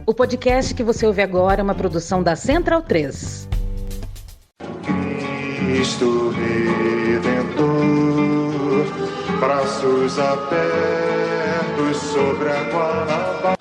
O podcast que você ouve agora é uma produção da Central 3. Cristo Redentor, braços abertos sobre a Guanabara.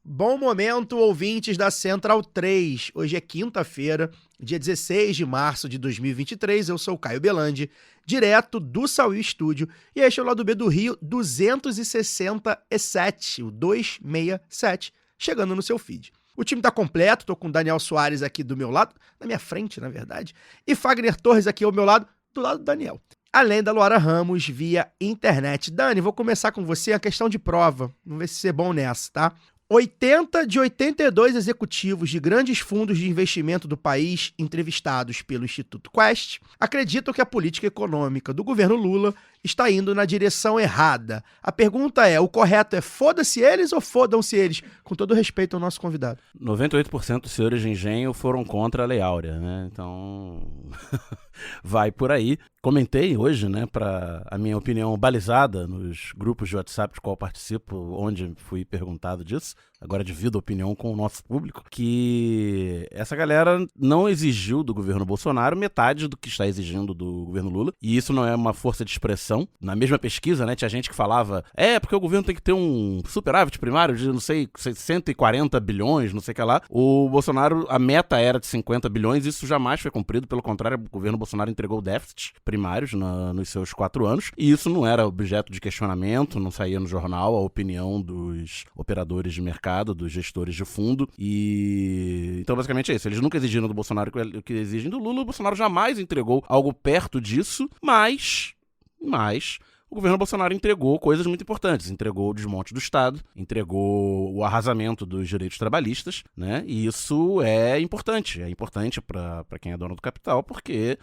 Bom momento, ouvintes da Central 3. Hoje é quinta-feira, dia 16 de março de 2023. Eu sou o Caio Belandi, direto do Sauí Estúdio. E este é o Lado B do Rio 267, o 267, chegando no seu feed. O time tá completo, tô com o Daniel Soares aqui do meu lado, na minha frente, na verdade, e Fagner Torres aqui ao meu lado, do lado do Daniel. Além da Luara Ramos via internet. Dani, vou começar com você a questão de prova. Vamos ver se você é bom nessa, tá? 80 de 82 executivos de grandes fundos de investimento do país, entrevistados pelo Instituto Quest, acreditam que a política econômica do governo Lula está indo na direção errada. A pergunta é, o correto é foda-se eles ou fodam-se eles? Com todo respeito ao nosso convidado. 98% dos senhores de engenho foram contra a Lei Áurea, né? Então, vai por aí. Comentei hoje, né, para a minha opinião balizada nos grupos de WhatsApp de qual participo, onde fui perguntado disso, agora divido a opinião com o nosso público, que essa galera não exigiu do governo Bolsonaro metade do que está exigindo do governo Lula, e isso não é uma força de expressão. Na mesma pesquisa, né, tinha gente que falava, porque o governo tem que ter um superávit primário de, não sei, 140 bilhões, não sei o que lá. O Bolsonaro, a meta era de 50 bilhões, isso jamais foi cumprido, pelo contrário, o governo Bolsonaro entregou déficit primários nos seus 4 anos, e isso não era objeto de questionamento, não saía no jornal a opinião dos operadores de mercado, dos gestores de fundo, e então basicamente é isso, eles nunca exigiram do Bolsonaro o que exigem do Lula. O Bolsonaro jamais entregou algo perto disso, mas o governo Bolsonaro entregou coisas muito importantes, entregou o desmonte do Estado, entregou o arrasamento dos direitos trabalhistas, né? E isso é importante para quem é dono do capital, porque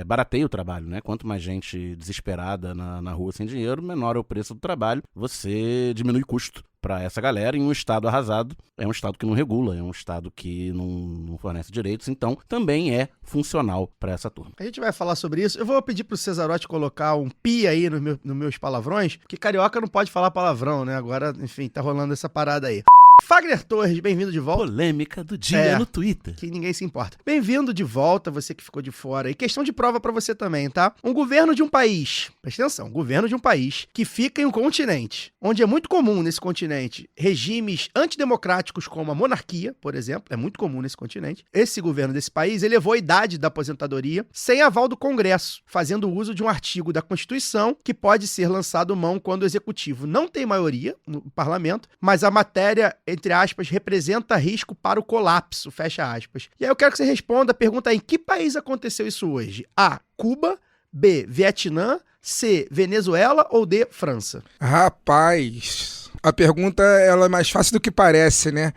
barateia o trabalho, né? Quanto mais gente desesperada na rua sem dinheiro, menor é o preço do trabalho, você diminui custo para essa galera. Em um Estado arrasado, é um Estado que não regula, é um Estado que não fornece direitos, então também é funcional para essa turma. A gente vai falar sobre isso. Eu vou pedir pro Cesarotti colocar um pi aí nos meus palavrões, porque carioca não pode falar palavrão, né? Agora, enfim, tá rolando essa parada aí. Fagner Torres, bem-vindo de volta. Polêmica do dia no Twitter. Que ninguém se importa. Bem-vindo de volta, você que ficou de fora. E questão de prova pra você também, tá? Um governo de um país, presta atenção, um governo de um país que fica em um continente, onde é muito comum nesse continente regimes antidemocráticos como a monarquia, por exemplo, é muito comum nesse continente. Esse governo desse país elevou a idade da aposentadoria sem aval do Congresso, fazendo uso de um artigo da Constituição que pode ser lançado mão quando o executivo não tem maioria no parlamento, mas a matéria, entre aspas, representa risco para o colapso, fecha aspas. E aí eu quero que você responda a pergunta: em que país aconteceu isso hoje? A, Cuba, B, Vietnã, C, Venezuela ou D, França? Rapaz, a pergunta ela é mais fácil do que parece, né?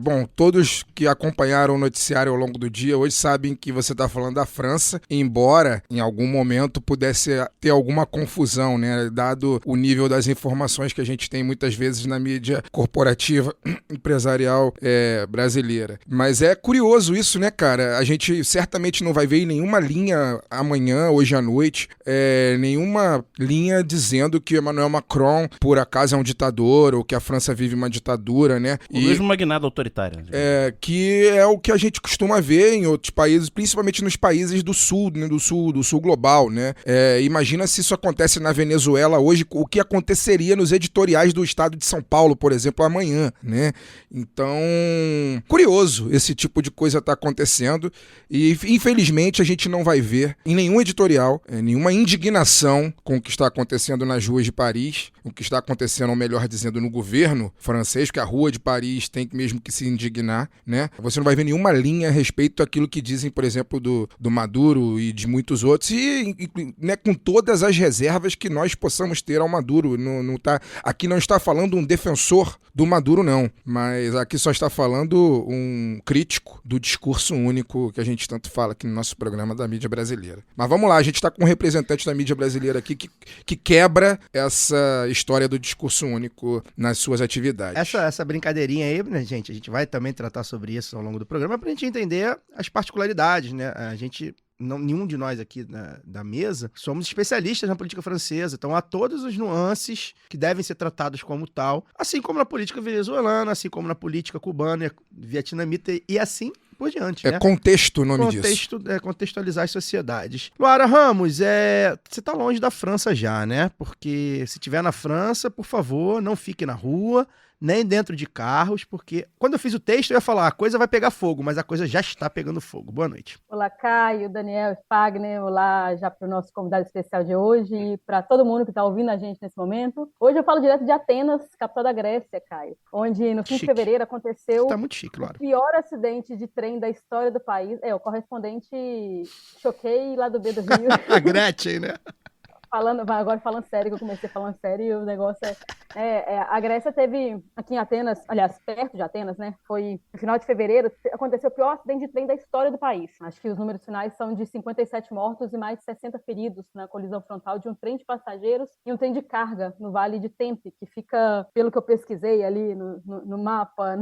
Bom, todos que acompanharam o noticiário ao longo do dia hoje sabem que você está falando da França, embora em algum momento pudesse ter alguma confusão, né? Dado o nível das informações que a gente tem muitas vezes na mídia corporativa empresarial brasileira. Mas é curioso isso, né, cara? A gente certamente não vai ver em nenhuma linha amanhã, hoje à noite, nenhuma linha dizendo que Emmanuel Macron, por acaso, é um ditador, ou que a França vive uma ditadura, né? O mesmo magnata autoritário. Que é o que a gente costuma ver em outros países, principalmente nos países do sul, né? do sul global, né? Imagina se isso acontece na Venezuela hoje, o que aconteceria nos editoriais do estado de São Paulo, por exemplo, amanhã, né? Então, curioso esse tipo de coisa tá acontecendo, e infelizmente a gente não vai ver em nenhum editorial, nenhuma indignação com o que está acontecendo nas ruas de Paris, o que está acontecendo, ou melhor dizendo, no governo francês, que a rua de Paris tem mesmo que se indignar, né? Você não vai ver nenhuma linha a respeito daquilo que dizem, por exemplo, do Maduro e de muitos outros, e né, com todas as reservas que nós possamos ter ao Maduro. Aqui não está falando um defensor do Maduro, não. Mas aqui só está falando um crítico do discurso único que a gente tanto fala aqui no nosso programa da mídia brasileira. Mas vamos lá, a gente está com um representante da mídia brasileira aqui que quebra essa história do discurso único nas suas atividades. Essa brincadeirinha aí, né, gente, a gente vai também tratar sobre isso ao longo do programa pra gente entender as particularidades, né? Nenhum de nós aqui da mesa somos especialistas na política francesa, então há todas as nuances que devem ser tratadas como tal, assim como na política venezuelana, assim como na política cubana, vietnamita e assim por diante, né? Contexto o nome disso. Contextualizar as sociedades. Luara Ramos, você tá longe da França já, né? Porque se estiver na França, por favor, não fique na rua, nem dentro de carros, porque quando eu fiz o texto eu ia falar, a coisa vai pegar fogo, mas a coisa já está pegando fogo. Boa noite. Olá, Caio, Daniel e Fagner. Olá já para o nosso convidado especial de hoje e para todo mundo que está ouvindo a gente nesse momento. Hoje eu falo direto de Atenas, capital da Grécia, Caio, onde no fim de fevereiro aconteceu tá muito chique, Luara. O pior acidente de trem da história do país. O correspondente Choquei lá do B do Rio. A Gretchen, né? Agora falando sério, que eu comecei falando sério e o negócio a Grécia teve, aqui em Atenas, aliás, perto de Atenas, né, foi no final de fevereiro, aconteceu o pior acidente de trem da história do país. Acho que os números finais são de 57 mortos e mais de 60 feridos na colisão frontal de um trem de passageiros e um trem de carga no Vale de Tempe, que fica, pelo que eu pesquisei ali no mapa,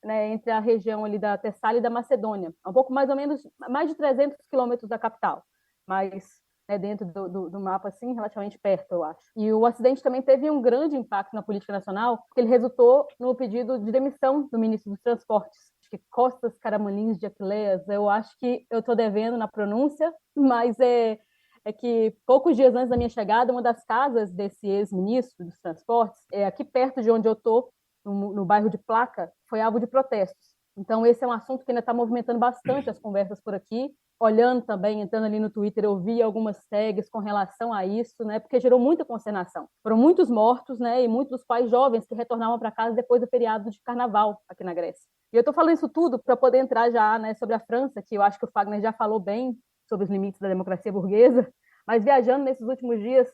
né, entre a região ali da Tessália e da Macedônia, um pouco mais ou menos, mais de 300 quilômetros da capital, mas dentro do mapa, assim, relativamente perto, eu acho. E o acidente também teve um grande impacto na política nacional, porque ele resultou no pedido de demissão do ministro dos Transportes, acho que Costas Karamanlins de Aquileias. Eu acho que eu estou devendo na pronúncia, mas é que poucos dias antes da minha chegada, uma das casas desse ex-ministro dos Transportes, aqui perto de onde eu estou, no bairro de Placa, foi alvo de protestos. Então, esse é um assunto que ainda está movimentando bastante as conversas por aqui. Olhando também, entrando ali no Twitter, eu vi algumas tags com relação a isso, né? Porque gerou muita consternação. Foram muitos mortos, né? E muitos dos pais jovens que retornavam para casa depois do feriado de carnaval aqui na Grécia. E eu estou falando isso tudo para poder entrar já, né, sobre a França, que eu acho que o Fagner já falou bem sobre os limites da democracia burguesa. Mas viajando nesses últimos dias,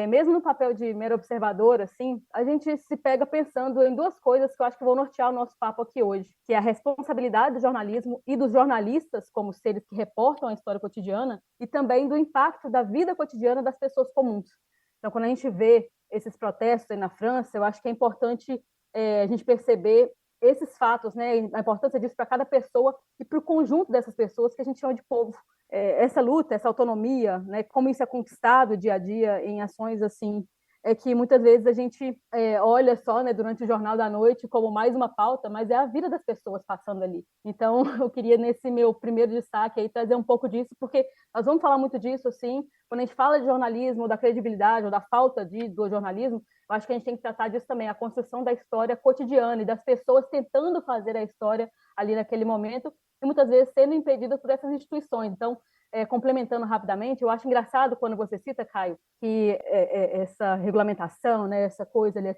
mesmo no papel de mero observador, assim, a gente se pega pensando em duas coisas que eu acho que vão nortear o nosso papo aqui hoje, que é a responsabilidade do jornalismo e dos jornalistas como seres que reportam a história cotidiana e também do impacto da vida cotidiana das pessoas comuns. Então, quando a gente vê esses protestos aí na França, eu acho que é importante a gente perceber esses fatos, né, a importância disso para cada pessoa e para o conjunto dessas pessoas que a gente chama de povo. Essa luta, essa autonomia, né, como isso é conquistado dia a dia em ações assim, é que muitas vezes a gente olha só, né, durante o Jornal da Noite como mais uma pauta, mas é a vida das pessoas passando ali. Então, eu queria, nesse meu primeiro destaque, aí, trazer um pouco disso, porque nós vamos falar muito disso, assim, quando a gente fala de jornalismo, ou da credibilidade, ou da falta do jornalismo, eu acho que a gente tem que tratar disso também, a construção da história cotidiana e das pessoas tentando fazer a história ali naquele momento, e muitas vezes sendo impedidas por essas instituições. Então, complementando rapidamente, eu acho engraçado quando você cita, Caio, que essa regulamentação, né, essa coisa ali,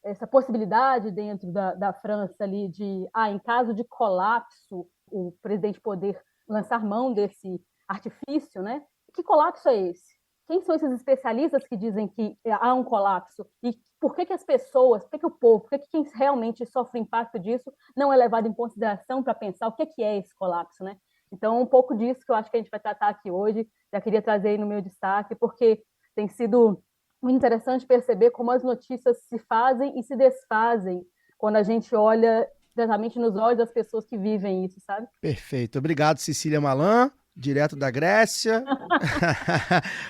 essa possibilidade dentro da França ali de, em caso de colapso, o presidente poder lançar mão desse artifício, né? Que colapso é esse? Quem são esses especialistas que dizem que há um colapso? E por que as pessoas, por que o povo, por que quem realmente sofre impacto disso não é levado em consideração para pensar o que é esse colapso, né? Então, um pouco disso que eu acho que a gente vai tratar aqui hoje, já queria trazer aí no meu destaque, porque tem sido muito interessante perceber como as notícias se fazem e se desfazem quando a gente olha diretamente nos olhos das pessoas que vivem isso, sabe? Perfeito. Obrigado, Cecília Malan, direto da Grécia.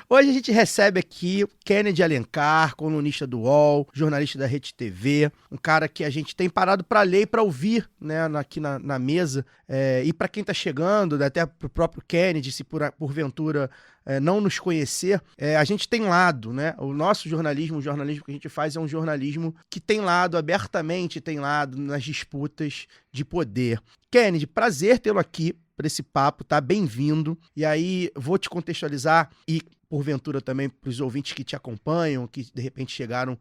Hoje a gente recebe aqui Kennedy Alencar, colunista do UOL, jornalista da Rede TV, um cara que a gente tem parado para ler e para ouvir, né, aqui na mesa, e para quem está chegando, até para o próprio Kennedy, se porventura não nos conhecer, a gente tem lado, né? O nosso jornalismo, o jornalismo que a gente faz é um jornalismo que tem lado abertamente, tem lado nas disputas de poder. Kennedy, prazer tê-lo aqui para esse papo, tá? Bem-vindo. E aí, vou te contextualizar e, porventura, também para os ouvintes que te acompanham, que de repente chegaram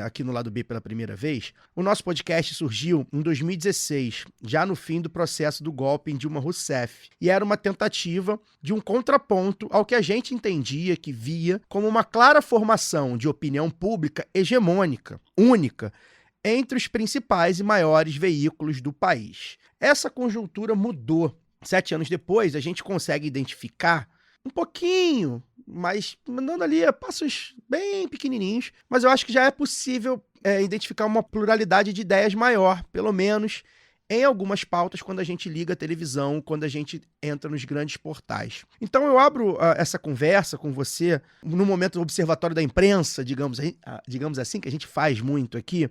aqui no Lado B pela primeira vez. O nosso podcast surgiu em 2016, já no fim do processo do golpe em Dilma Rousseff. E era uma tentativa de um contraponto ao que a gente entendia, que via como uma clara formação de opinião pública hegemônica, única, entre os principais e maiores veículos do país. Essa conjuntura mudou. 7 anos depois, a gente consegue identificar um pouquinho, mas mandando ali a passos bem pequenininhos, mas eu acho que já é possível identificar uma pluralidade de ideias maior, pelo menos em algumas pautas, quando a gente liga a televisão, quando a gente entra nos grandes portais. Então eu abro essa conversa com você no momento do observatório da imprensa, digamos assim, que a gente faz muito aqui.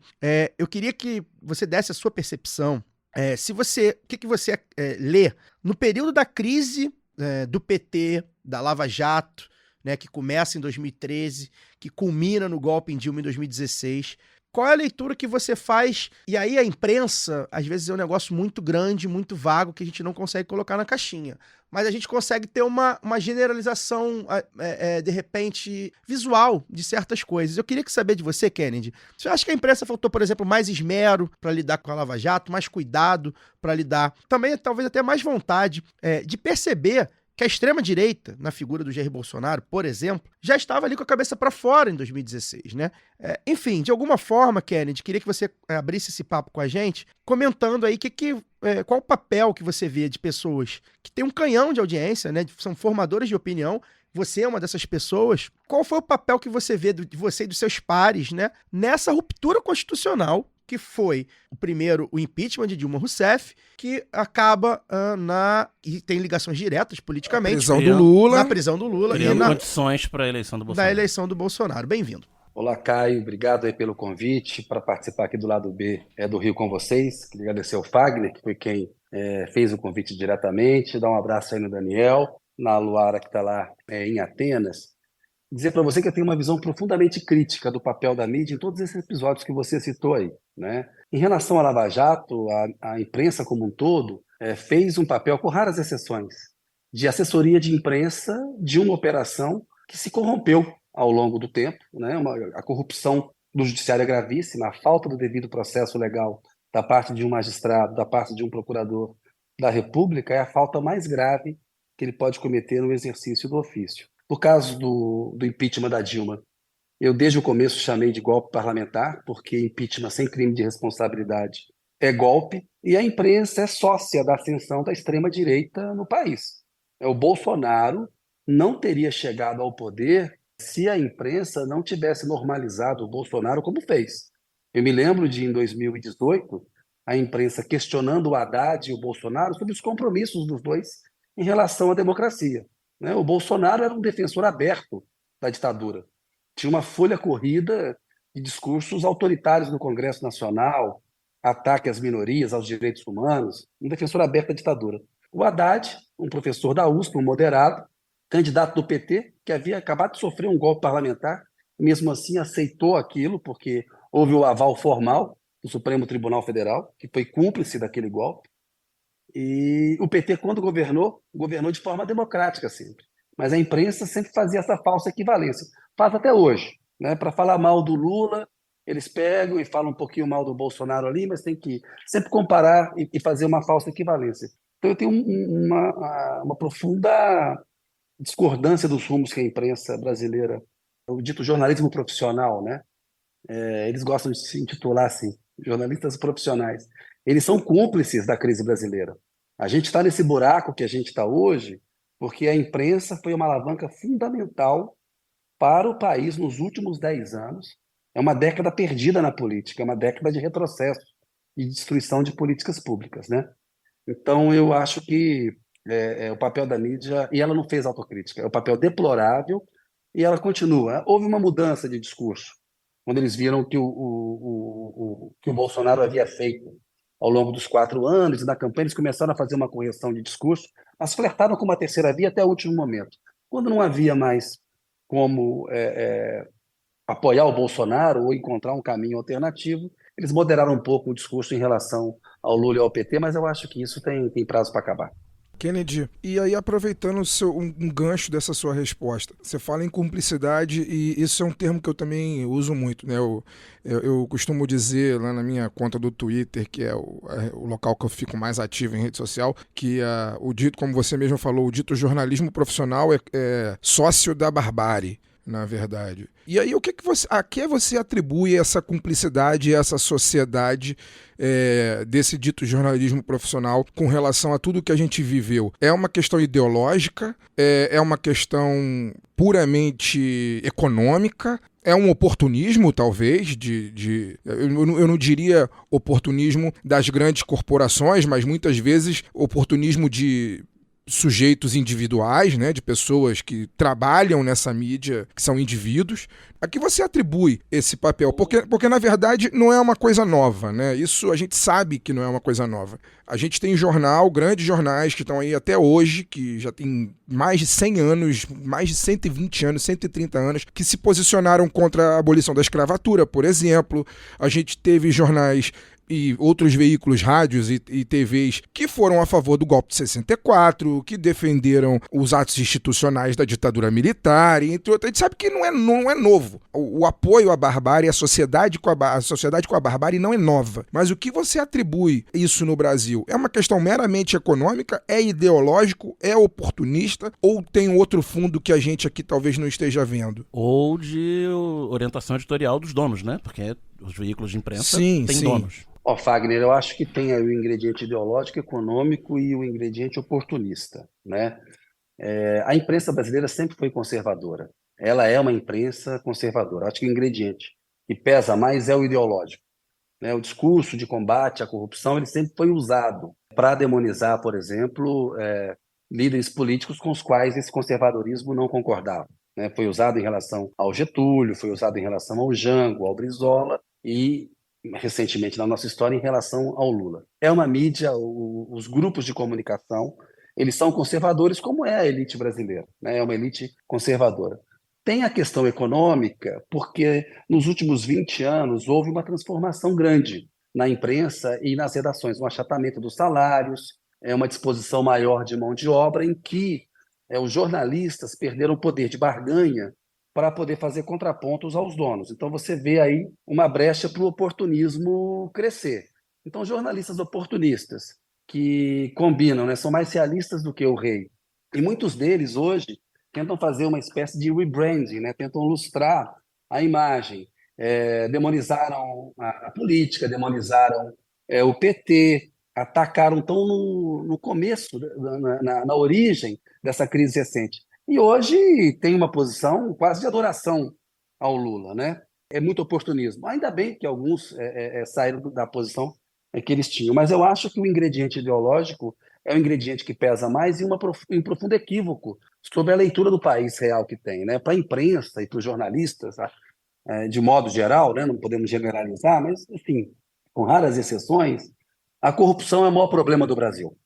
Eu queria que você desse a sua percepção. O que você lê no período da crise do PT, da Lava Jato, né, que começa em 2013, que culmina no golpe em Dilma em 2016. Qual é a leitura que você faz? E aí a imprensa, às vezes, é um negócio muito grande, muito vago, que a gente não consegue colocar na caixinha. Mas a gente consegue ter uma generalização, de repente, visual de certas coisas. Eu queria saber de você, Kennedy. Você acha que a imprensa faltou, por exemplo, mais esmero para lidar com a Lava Jato, mais cuidado para lidar, também talvez até mais vontade de perceber que a extrema-direita, na figura do Jair Bolsonaro, por exemplo, já estava ali com a cabeça para fora em 2016, né? Enfim, de alguma forma, Kennedy, queria que você abrisse esse papo com a gente, comentando aí qual o papel que você vê de pessoas que têm um canhão de audiência, né? São formadoras de opinião. Você é uma dessas pessoas. Qual foi o papel que você vê de você e dos seus pares, né, nessa ruptura constitucional, que foi o impeachment de Dilma Rousseff, que acaba e tem ligações diretas politicamente. Na prisão do Lula. Criando condições para a eleição do Bolsonaro. Da eleição do Bolsonaro. Bem-vindo. Olá, Caio. Obrigado aí pelo convite para participar aqui do lado B do Rio com vocês. Queria agradecer ao Fagner, que foi quem fez o convite diretamente. Dar um abraço aí no Daniel, na Luara, que está lá em Atenas. Dizer para você que eu tenho uma visão profundamente crítica do papel da mídia em todos esses episódios que você citou aí, né? Em relação à Lava Jato, a imprensa como um todo fez um papel, com raras exceções, de assessoria de imprensa de uma operação que se corrompeu ao longo do tempo, né? A corrupção do judiciário é gravíssima, a falta do devido processo legal da parte de um magistrado, da parte de um procurador da República é a falta mais grave que ele pode cometer no exercício do ofício. No caso do impeachment da Dilma, eu desde o começo chamei de golpe parlamentar, porque impeachment sem crime de responsabilidade é golpe, e a imprensa é sócia da ascensão da extrema-direita no país. O Bolsonaro não teria chegado ao poder se a imprensa não tivesse normalizado o Bolsonaro como fez. Eu me lembro de, em 2018, a imprensa questionando o Haddad e o Bolsonaro sobre os compromissos dos dois em relação à democracia. O Bolsonaro era um defensor aberto da ditadura. Tinha uma folha corrida de discursos autoritários no Congresso Nacional, ataque às minorias, aos direitos humanos, um defensor aberto da ditadura. O Haddad, um professor da USP, um moderado, candidato do PT, que havia acabado de sofrer um golpe parlamentar, mesmo assim aceitou aquilo, porque houve o aval formal do Supremo Tribunal Federal, que foi cúmplice daquele golpe. E o PT, quando governou de forma democrática sempre. Mas a imprensa sempre fazia essa falsa equivalência. Faz até hoje. Para falar mal do Lula, eles pegam e falam um pouquinho mal do Bolsonaro ali, mas tem que sempre comparar e fazer uma falsa equivalência. Então eu tenho uma profunda discordância dos rumos que a imprensa brasileira, o dito jornalismo profissional, né? Eles gostam de se intitular assim, jornalistas profissionais. Eles são cúmplices da crise brasileira. A gente está nesse buraco que a gente está hoje porque a imprensa foi uma alavanca fundamental para o país nos últimos 10 anos. É uma década perdida na política, é uma década de retrocesso e de destruição de políticas públicas, né? Então, eu acho que o papel da mídia, e ela não fez autocrítica, é um papel deplorável e ela continua. Houve uma mudança de discurso, quando eles viram que o Bolsonaro havia feito ao longo dos 4 anos, e na campanha eles começaram a fazer uma correção de discurso, mas flertaram com uma terceira via até o último momento. Quando não havia mais como apoiar o Bolsonaro ou encontrar um caminho alternativo, eles moderaram um pouco o discurso em relação ao Lula e ao PT, mas eu acho que isso tem prazo para acabar. Kennedy, e aí aproveitando um gancho dessa sua resposta, você fala em cumplicidade e isso é um termo que eu também uso muito, né? Eu costumo dizer lá na minha conta do Twitter, que é o local que eu fico mais ativo em rede social, que o dito, como você mesmo falou, o dito jornalismo profissional é sócio da barbárie. na verdade. E aí, a que você atribui essa cumplicidade, essa sociedade desse dito jornalismo profissional com relação a tudo que a gente viveu? É uma questão ideológica? É uma questão puramente econômica? É um oportunismo, talvez, eu não diria oportunismo das grandes corporações, mas muitas vezes oportunismo de sujeitos individuais, né, de pessoas que trabalham nessa mídia, que são indivíduos. A que você atribui esse papel? Porque na verdade, não é uma coisa nova, né? Isso a gente sabe que não é uma coisa nova. A gente tem grandes jornais que estão aí até hoje, que já tem mais de 100 anos, mais de 120 anos, 130 anos, que se posicionaram contra a abolição da escravatura, por exemplo. A gente teve jornais e outros veículos, rádios e TVs que foram a favor do golpe de 64, que defenderam os atos institucionais da ditadura militar, e entre outros. A gente sabe que não é novo. O apoio à barbárie, a sociedade com a barbárie não é nova. Mas o que você atribui isso no Brasil? É uma questão meramente econômica? É ideológico? É oportunista? Ou tem outro fundo que a gente aqui talvez não esteja vendo? Ou de orientação editorial dos donos, né? Porque os veículos de imprensa têm donos. Fagner, eu acho que tem aí o ingrediente ideológico, econômico e o ingrediente oportunista, né? A imprensa brasileira sempre foi conservadora. Ela é uma imprensa conservadora. Acho que o ingrediente que pesa mais é o ideológico, né? O discurso de combate à corrupção ele sempre foi usado para demonizar, por exemplo, líderes políticos com os quais esse conservadorismo não concordava, né? Foi usado em relação ao Getúlio, foi usado em relação ao Jango, ao Brizola e recentemente na nossa história em relação ao Lula. É uma mídia, os grupos de comunicação, eles são conservadores como é a elite brasileira, né? É uma elite conservadora. Tem a questão econômica, porque nos últimos 20 anos houve uma transformação grande na imprensa e nas redações, um achatamento dos salários, uma disposição maior de mão de obra em que os jornalistas perderam o poder de barganha para poder fazer contrapontos aos donos. Então você vê aí uma brecha para o oportunismo crescer. Então jornalistas oportunistas que combinam, né, são mais realistas do que o rei. E muitos deles hoje tentam fazer uma espécie de rebranding, né, tentam lustrar a imagem. Demonizaram a política, demonizaram o PT, atacaram tão no começo, na origem dessa crise recente. E hoje tem uma posição quase de adoração ao Lula, né? É muito oportunismo. Ainda bem que alguns saíram da posição que eles tinham, mas eu acho que o ingrediente ideológico é o ingrediente que pesa mais e um profundo equívoco sobre a leitura do país real que tem, né? Para a imprensa e para os jornalistas, de modo geral, né? Não podemos generalizar, mas, enfim, com raras exceções, a corrupção é o maior problema do Brasil.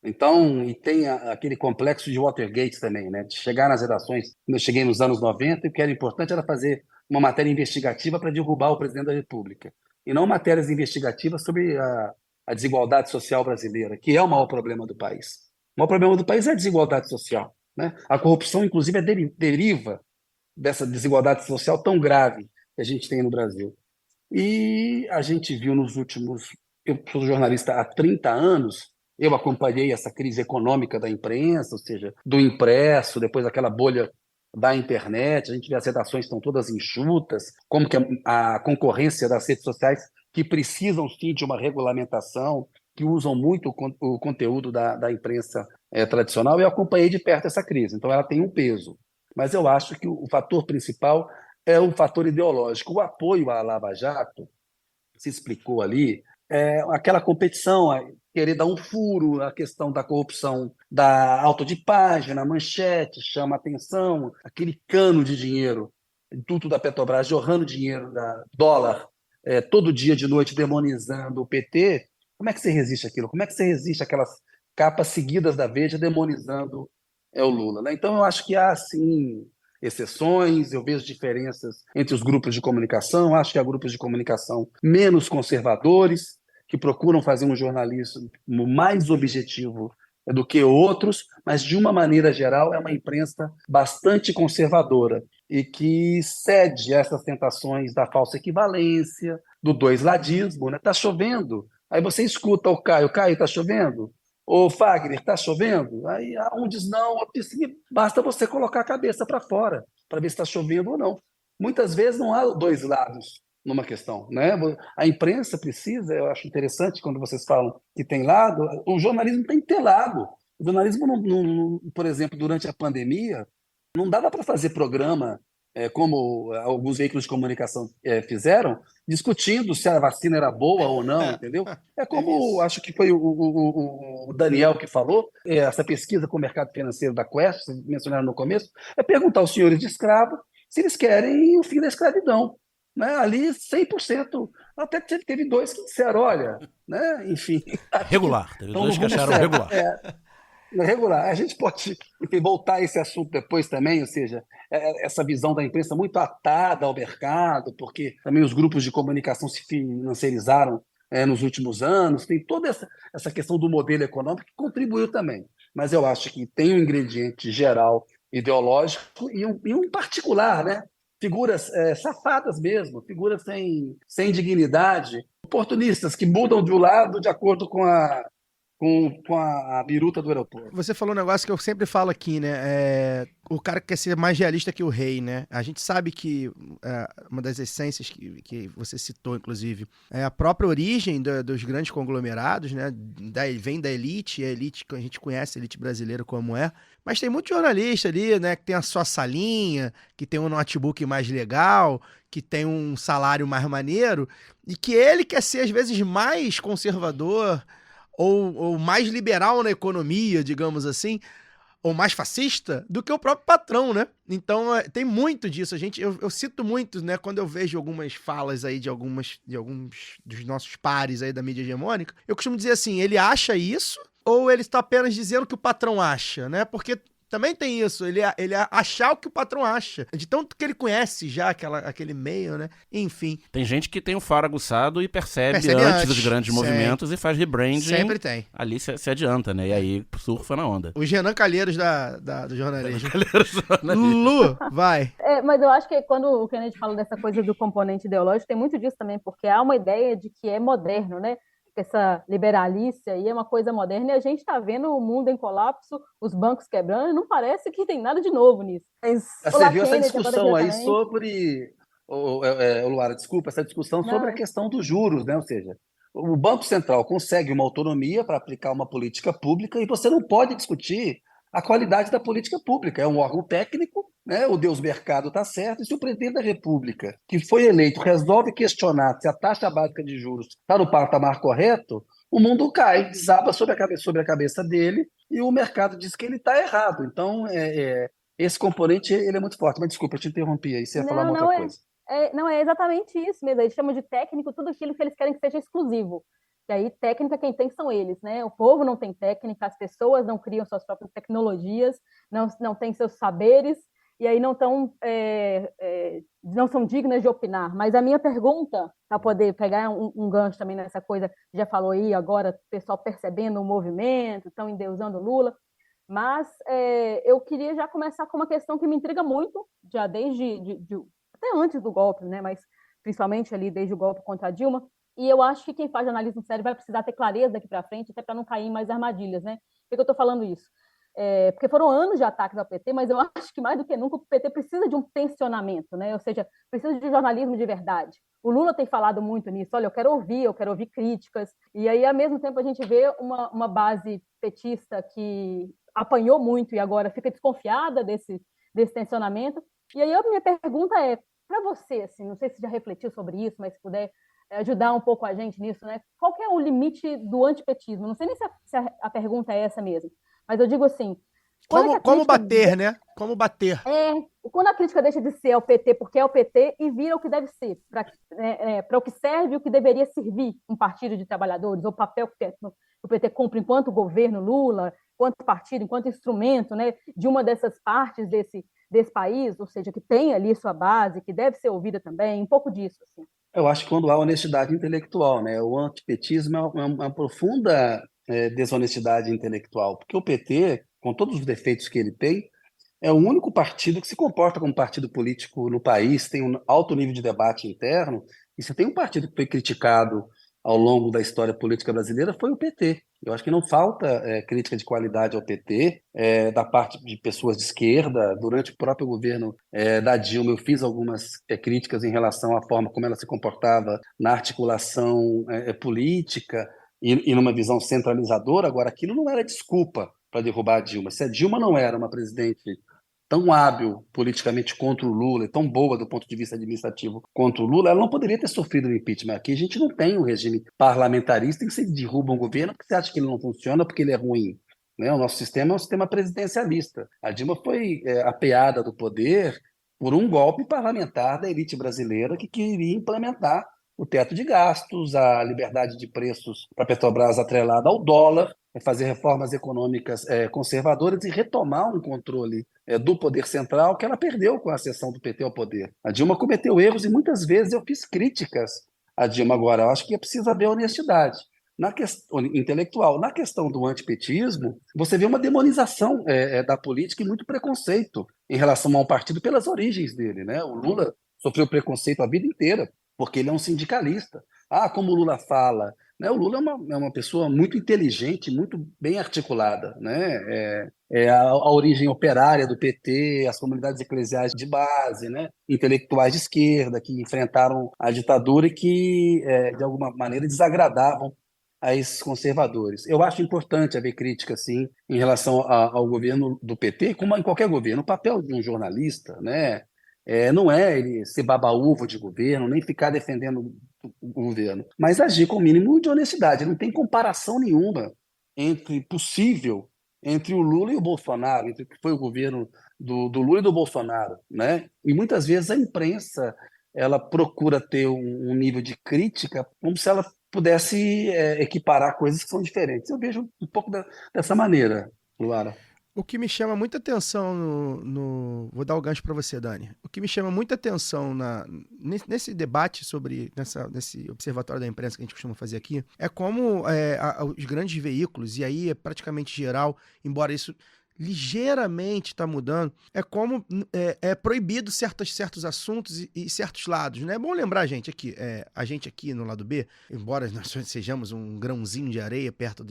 Então, e tem aquele complexo de Watergate também, né? De chegar nas redações, quando eu cheguei nos anos 90, e o que era importante era fazer uma matéria investigativa para derrubar o presidente da República, e não matérias investigativas sobre a desigualdade social brasileira, que é o maior problema do país. O maior problema do país é a desigualdade social, né? A corrupção, inclusive, deriva dessa desigualdade social tão grave que a gente tem no Brasil. E a gente viu nos últimos... Eu sou jornalista há 30 anos, eu acompanhei essa crise econômica da imprensa, ou seja, do impresso, depois aquela bolha da internet, a gente vê as redações estão todas enxutas, como que a concorrência das redes sociais, que precisam sim de uma regulamentação, que usam muito o conteúdo da imprensa tradicional, eu acompanhei de perto essa crise, então ela tem um peso. Mas eu acho que o fator principal é o fator ideológico. O apoio à Lava Jato, se explicou ali, aquela competição, querer dar um furo, a questão da corrupção da auto de página, manchete, chama atenção, aquele cano de dinheiro, duto da Petrobras jorrando dinheiro, dólar, todo dia de noite demonizando o PT. Como é que você resiste àquilo? Como é que você resiste àquelas capas seguidas da Veja demonizando o Lula, né? Então eu acho que há, sim, exceções, eu vejo diferenças entre os grupos de comunicação, acho que há grupos de comunicação menos conservadores, que procuram fazer um jornalismo mais objetivo do que outros, mas, de uma maneira geral, é uma imprensa bastante conservadora e que cede a essas tentações da falsa equivalência, do doisladismo, né? Tá chovendo, aí você escuta o Caio, tá chovendo? Ô, Fagner, tá chovendo? Aí um diz não, outro diz sim, basta você colocar a cabeça para fora para ver se está chovendo ou não. Muitas vezes não há dois lados numa questão, né? A imprensa precisa, eu acho interessante quando vocês falam que tem lado, o jornalismo tem que ter lado. O jornalismo, por exemplo, durante a pandemia, não dava para fazer programa, como alguns veículos de comunicação fizeram, discutindo se a vacina era boa ou não, entendeu? É como, acho que foi o Daniel que falou, essa pesquisa com o mercado financeiro da Quest, vocês mencionaram no começo, é perguntar aos senhores de escravo se eles querem o fim da escravidão. Né? Ali, 100%. Até que teve dois que disseram, olha, né? Enfim. Regular. Teve Então, dois que acharam regular. Regular. A gente pode, enfim, voltar a esse assunto depois também, ou seja, essa visão da imprensa muito atada ao mercado, porque também os grupos de comunicação se financiarizaram nos últimos anos, tem toda essa questão do modelo econômico que contribuiu também. Mas eu acho que tem um ingrediente geral ideológico e um particular, né? Figuras safadas mesmo, figuras sem dignidade, oportunistas que mudam de um lado de acordo com a biruta do aeroporto. Você falou um negócio que eu sempre falo aqui, né? O cara quer ser mais realista que o rei, né? A gente sabe que uma das essências que você citou, inclusive, é a própria origem dos grandes conglomerados, né? Vem da elite, a elite que a gente conhece, a elite brasileira como é. Mas tem muito jornalista ali, né? Que tem a sua salinha, que tem um notebook mais legal, que tem um salário mais maneiro, e que ele quer ser, às vezes, mais conservador ou mais liberal na economia, digamos assim, ou mais fascista do que o próprio patrão, né? Então, tem muito disso. Eu cito muito, né? Quando eu vejo algumas falas aí de alguns dos nossos pares aí da mídia hegemônica, eu costumo dizer assim, ele acha isso ou ele está apenas dizendo o que o patrão acha, né? Porque também tem isso, ele achar o que o patrão acha. De tanto que ele conhece já aquele meio, né? Enfim. Tem gente que tem o faro aguçado e percebe antes dos grandes movimentos e faz rebranding. Sempre tem. Ali se adianta, né? E aí surfa na onda. O Renan Calheiros do jornalismo. Lu, vai. Mas eu acho que quando o Kennedy fala dessa coisa do componente ideológico, tem muito disso também, porque há uma ideia de que é moderno, né? Essa liberalice aí é uma coisa moderna e a gente está vendo o mundo em colapso, os bancos quebrando, e não parece que tem nada de novo nisso. Você viu essa discussão aí sobre, Luara, desculpa, essa discussão sobre a questão dos juros, né? Ou seja, o Banco Central consegue uma autonomia para aplicar uma política pública e você não pode discutir a qualidade da política pública. É um órgão técnico, né? O Deus mercado está certo, e se o presidente da República, que foi eleito, resolve questionar se a taxa básica de juros está no patamar correto, o mundo cai, desaba sobre a cabeça dele e o mercado diz que ele está errado. Então, esse componente ele é muito forte. Mas desculpa, eu te interrompi aí, você ia falar uma outra coisa. Não, é exatamente isso mesmo. Eles chamam de técnico tudo aquilo que eles querem que seja exclusivo. E aí, técnica, quem tem são eles, né? O povo não tem técnica, as pessoas não criam suas próprias tecnologias, não têm seus saberes, e aí não são dignas de opinar. Mas a minha pergunta, para poder pegar um gancho também nessa coisa, já falou aí agora, o pessoal percebendo o movimento, estão endeusando Lula, mas eu queria já começar com uma questão que me intriga muito, já desde até antes do golpe, né? Mas principalmente ali desde o golpe contra a Dilma. E eu acho que quem faz jornalismo sério vai precisar ter clareza daqui para frente, até para não cair em mais armadilhas, né? Por que eu estou falando isso? Porque foram anos de ataques ao PT, mas eu acho que mais do que nunca o PT precisa de um tensionamento, né? Ou seja, precisa de jornalismo de verdade. O Lula tem falado muito nisso, olha, eu quero ouvir críticas, e aí, ao mesmo tempo, a gente vê uma base petista que apanhou muito e agora fica desconfiada desse tensionamento. E aí a minha pergunta é, para você, assim, não sei se já refletiu sobre isso, mas se puder ajudar um pouco a gente nisso, né? Qual que é o limite do antipetismo? Não sei nem se a pergunta é essa mesmo, mas eu digo assim... Como bater, né? Como bater. Quando a crítica deixa de ser ao PT porque é o PT e vira o que deve ser, para o que serve e o que deveria servir um partido de trabalhadores, ou o papel que o PT cumpre enquanto governo Lula, enquanto partido, enquanto instrumento, né, de uma dessas partes desse país, ou seja, que tem ali sua base, que deve ser ouvida também, um pouco disso, assim. Eu acho que quando há honestidade intelectual, né? O antipetismo é uma profunda desonestidade intelectual, porque o PT, com todos os defeitos que ele tem, é o único partido que se comporta como partido político no país, tem um alto nível de debate interno, e se tem um partido que foi criticado ao longo da história política brasileira, foi o PT. Eu acho que não falta crítica de qualidade ao PT da parte de pessoas de esquerda. Durante o próprio governo da Dilma, eu fiz algumas críticas em relação à forma como ela se comportava na articulação política e numa visão centralizadora. Agora, aquilo não era desculpa para derrubar a Dilma. Se a Dilma não era uma presidente tão hábil politicamente contra o Lula e tão boa do ponto de vista administrativo contra o Lula, ela não poderia ter sofrido o impeachment. Aqui a gente não tem um regime parlamentarista em que você derruba um governo porque você acha que ele não funciona, porque ele é ruim. Né? O nosso sistema é um sistema presidencialista. A Dilma foi apeada do poder por um golpe parlamentar da elite brasileira que queria implementar o teto de gastos, a liberdade de preços para a Petrobras atrelada ao dólar, fazer reformas econômicas conservadoras e retomar um controle do poder central que ela perdeu com a acessão do PT ao poder. A Dilma cometeu erros e muitas vezes eu fiz críticas à Dilma. Agora, eu acho que é preciso haver honestidade intelectual. Na questão do antipetismo, você vê uma demonização da política e muito preconceito em relação a um partido pelas origens dele. Né? O Lula sofreu preconceito a vida inteira, porque ele é um sindicalista. Como o Lula fala, né? O Lula é uma pessoa muito inteligente, muito bem articulada. Né? A origem operária do PT, as comunidades eclesiais de base, né? Intelectuais de esquerda que enfrentaram a ditadura e que, de alguma maneira, desagradavam a esses conservadores. Eu acho importante haver crítica, sim, em relação ao governo do PT, como em qualquer governo. O papel de um jornalista, né? Não é ele ser baba-uva de governo, nem ficar defendendo o governo, mas agir com o mínimo de honestidade. Não tem comparação nenhuma possível entre o Lula e o Bolsonaro, entre o que foi o governo do Lula e do Bolsonaro. Né? E muitas vezes a imprensa ela procura ter um nível de crítica como se ela pudesse equiparar coisas que são diferentes. Eu vejo um pouco dessa maneira, Luara. O que me chama muita atenção Vou dar o gancho para você, Dani. O que me chama muita atenção nesse debate nesse observatório da imprensa que a gente costuma fazer aqui, é como os grandes veículos, e aí é praticamente geral, embora isso ligeiramente está mudando, é como é proibido certos assuntos e certos lados. Né? É bom lembrar, gente aqui no lado B, embora nós sejamos um grãozinho de areia perto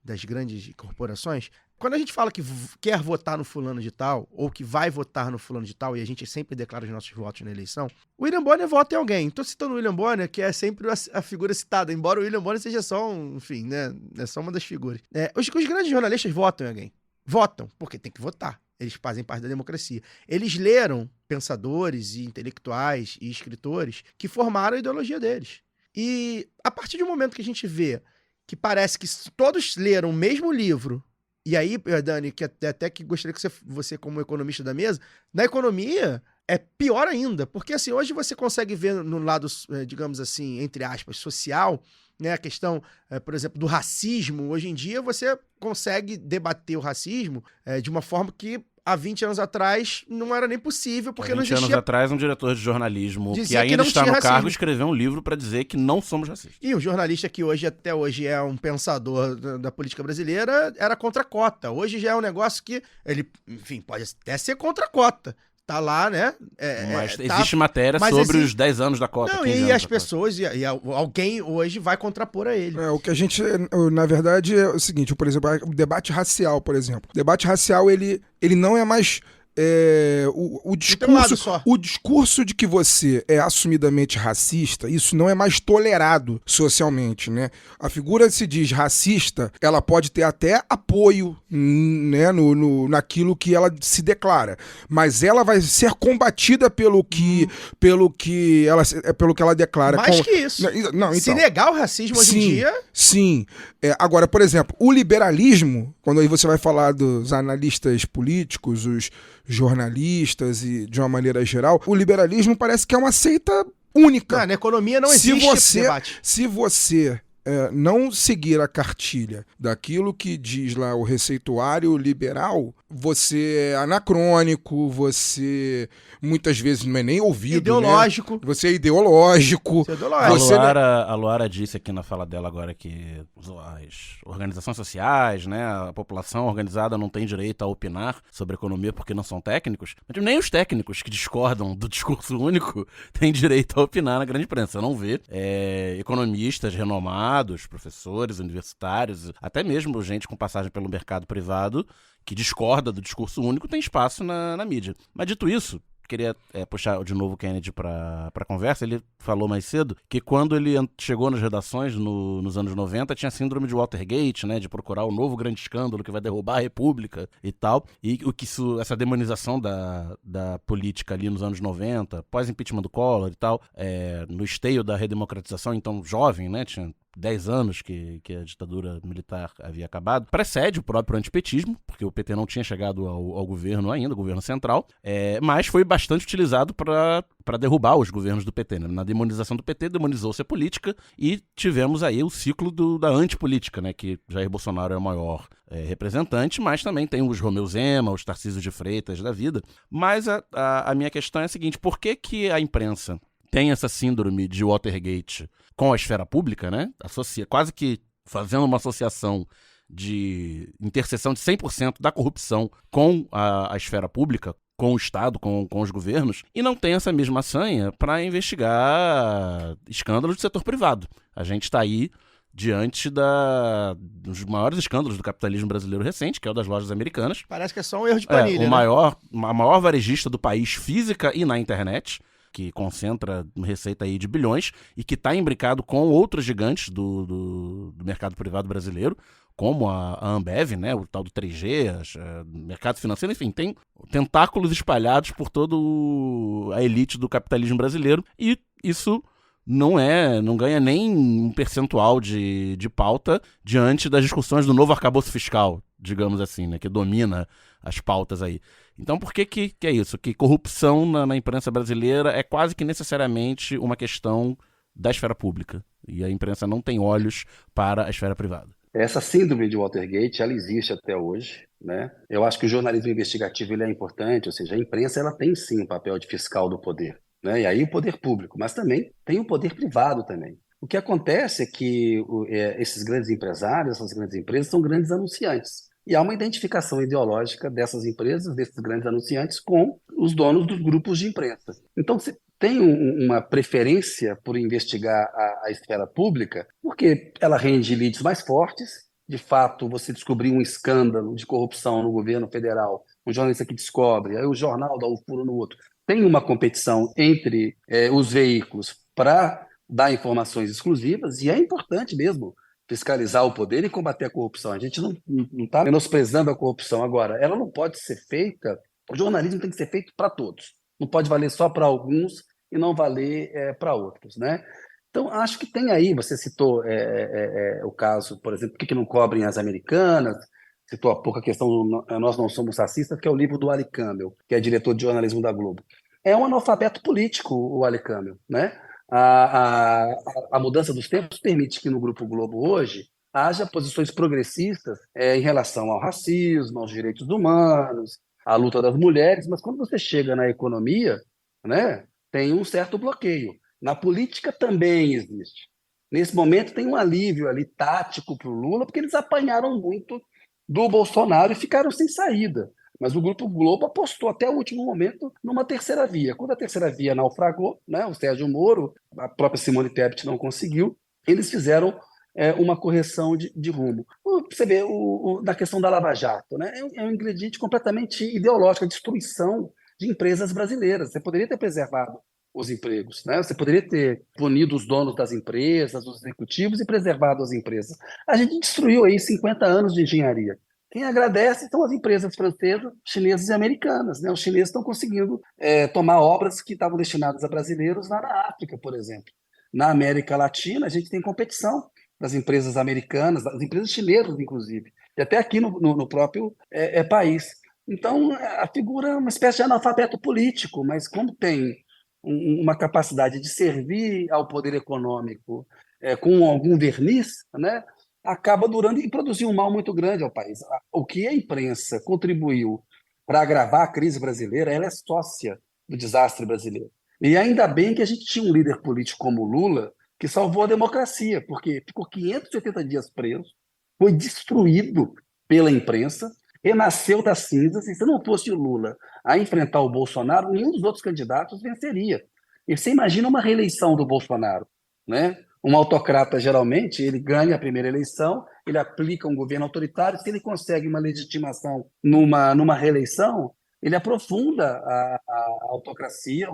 das grandes corporações, quando a gente fala que quer votar no fulano de tal, ou que vai votar no fulano de tal, e a gente sempre declara os nossos votos na eleição, o William Bonner vota em alguém. Estou citando o William Bonner, que é sempre a figura citada, embora o William Bonner seja só né, é só uma das figuras. Os grandes jornalistas votam em alguém. Votam, porque tem que votar. Eles fazem parte da democracia. Eles leram pensadores e intelectuais e escritores que formaram a ideologia deles. E a partir do momento que a gente vê que parece que todos leram o mesmo livro, e aí, Dani, que até que gostaria que você como economista da mesa, na economia é pior ainda, porque assim, hoje você consegue ver no lado, digamos assim, entre aspas, social, né, a questão, por exemplo, do racismo. Hoje em dia você consegue debater o racismo de uma forma que há 20 anos atrás não era nem possível, porque não existia... 20 anos atrás, um diretor de jornalismo dizia que ainda está no racismo. cargo escreveu um livro para dizer que não somos racistas. E o jornalista que até hoje é um pensador da política brasileira era contra a cota. Hoje já é um negócio que ele, enfim, pode até ser contra a cota. Tá lá, né? Mas existe matéria sobre os 10 anos da cota. Não, e as pessoas, e alguém hoje vai contrapor a ele. O que a gente, na verdade, é o seguinte, por exemplo, o debate racial, por exemplo. O debate racial, ele não é mais... O discurso de que você é assumidamente racista, isso não é mais tolerado socialmente, né? A figura se diz racista, ela pode ter até apoio, né, naquilo que ela se declara, mas ela vai ser combatida pelo que ela declara. Mais que isso. Não, então, se negar o racismo hoje em dia... Sim. Agora, por exemplo, o liberalismo, quando aí você vai falar dos analistas políticos, os jornalistas e de uma maneira geral, o liberalismo parece que é uma seita única. Na economia não existe esse debate. Se você não seguir a cartilha daquilo que diz lá o receituário liberal, você é anacrônico, você muitas vezes não é nem ouvido, ideológico. Né? Você é ideológico. A Luara disse aqui na fala dela agora que as organizações sociais, né, a população organizada não tem direito a opinar sobre economia porque não são técnicos, mas nem os técnicos que discordam do discurso único têm direito a opinar na grande imprensa. Você não vê economistas renomados formados, professores, universitários, até mesmo gente com passagem pelo mercado privado, que discorda do discurso único, tem espaço na mídia. Mas dito isso, queria puxar de novo o Kennedy para a conversa. Ele falou mais cedo que quando ele chegou nas redações nos anos 90, tinha síndrome de Watergate, né, de procurar o novo grande escândalo que vai derrubar a República e tal. E o que essa demonização da política ali nos anos 90, pós-impeachment do Collor e tal, no esteio da redemocratização, então jovem, né, tinha 10 anos que a ditadura militar havia acabado, precede o próprio antipetismo, porque o PT não tinha chegado ao governo ainda, o governo central, mas foi bastante utilizado para derrubar os governos do PT. Né? Na demonização do PT, demonizou-se a política e tivemos aí o ciclo da antipolítica, né? Que Jair Bolsonaro é o maior representante, mas também tem os Romeu Zema, os Tarcísio de Freitas da vida. Mas a minha questão é a seguinte: por que a imprensa tem essa síndrome de Watergate com a esfera pública, né? Quase que fazendo uma associação de interseção de 100% da corrupção com a esfera pública, com o Estado, com os governos, e não tem essa mesma sanha para investigar escândalos do setor privado. A gente está aí diante dos maiores escândalos do capitalismo brasileiro recente, que é o das lojas americanas. Parece que é só um erro de planilha, né? A maior varejista do país, física e na internet, que concentra receita aí de bilhões e que está imbricado com outros gigantes do mercado privado brasileiro, como a Ambev, né, o tal do 3G, mercado financeiro, enfim, tem tentáculos espalhados por toda a elite do capitalismo brasileiro, e isso não ganha nem um percentual de pauta diante das discussões do novo arcabouço fiscal, digamos assim, né, que domina as pautas aí. Então, por que é isso? Que corrupção na imprensa brasileira é quase que necessariamente uma questão da esfera pública, e a imprensa não tem olhos para a esfera privada. Essa síndrome de Watergate, ela existe até hoje, né? Eu acho que o jornalismo investigativo ele é importante, ou seja, a imprensa ela tem sim um papel de fiscal do poder, né? E aí o poder público, mas também tem o poder privado também. O que acontece é que esses grandes empresários, essas grandes empresas são grandes anunciantes. E há uma identificação ideológica dessas empresas, desses grandes anunciantes, com os donos dos grupos de imprensa. Então, você tem uma preferência por investigar a esfera pública, porque ela rende leads mais fortes. De fato, você descobrir um escândalo de corrupção no governo federal, um jornalista que descobre, aí o jornal dá um furo no outro. Tem uma competição entre os veículos para dar informações exclusivas, e é importante mesmo fiscalizar o poder e combater a corrupção. A gente não está menosprezando a corrupção. Agora, ela não pode ser feita, o jornalismo tem que ser feito para todos. Não pode valer só para alguns e não valer para outros, né? Então, acho que tem aí, você citou o caso, por exemplo, por que não cobrem as americanas, citou há pouco a questão do Nós Não Somos Racistas, que é o livro do Ali Campbell, que é diretor de jornalismo da Globo. É um analfabeto político, o Ali Campbell, né? A mudança dos tempos permite que no Grupo Globo hoje haja posições progressistas em relação ao racismo, aos direitos humanos, à luta das mulheres, mas quando você chega na economia, né, tem um certo bloqueio. Na política também existe. Nesse momento tem um alívio ali tático para o Lula, porque eles apanharam muito do Bolsonaro e ficaram sem saída. Mas o Grupo Globo apostou até o último momento numa terceira via. Quando a terceira via naufragou, né, o Sérgio Moro, a própria Simone Tebet não conseguiu, eles fizeram uma correção de rumo. Você vê, na questão da Lava Jato, né, é um ingrediente completamente ideológico, a destruição de empresas brasileiras. Você poderia ter preservado os empregos, né? Você poderia ter punido os donos das empresas, os executivos, e preservado as empresas. A gente destruiu aí 50 anos de engenharia. Quem agradece são as empresas francesas, chinesas e americanas, né? Os chineses estão conseguindo tomar obras que estavam destinadas a brasileiros lá na África, por exemplo. Na América Latina, a gente tem competição das empresas americanas, das empresas chinesas, inclusive, e até aqui no próprio país. Então, a figura é uma espécie de analfabeto político, mas como tem uma capacidade de servir ao poder econômico com algum verniz, né, acaba durando e produziu um mal muito grande ao país. O que a imprensa contribuiu para agravar a crise brasileira, ela é sócia do desastre brasileiro. E ainda bem que a gente tinha um líder político como Lula, que salvou a democracia, porque ficou 580 dias preso, foi destruído pela imprensa, renasceu das cinzas, e se não fosse o Lula a enfrentar o Bolsonaro, nenhum dos outros candidatos venceria. E você imagina uma reeleição do Bolsonaro, né? Um autocrata, geralmente, ele ganha a primeira eleição, ele aplica um governo autoritário, se ele consegue uma legitimação numa reeleição, ele aprofunda a autocracia,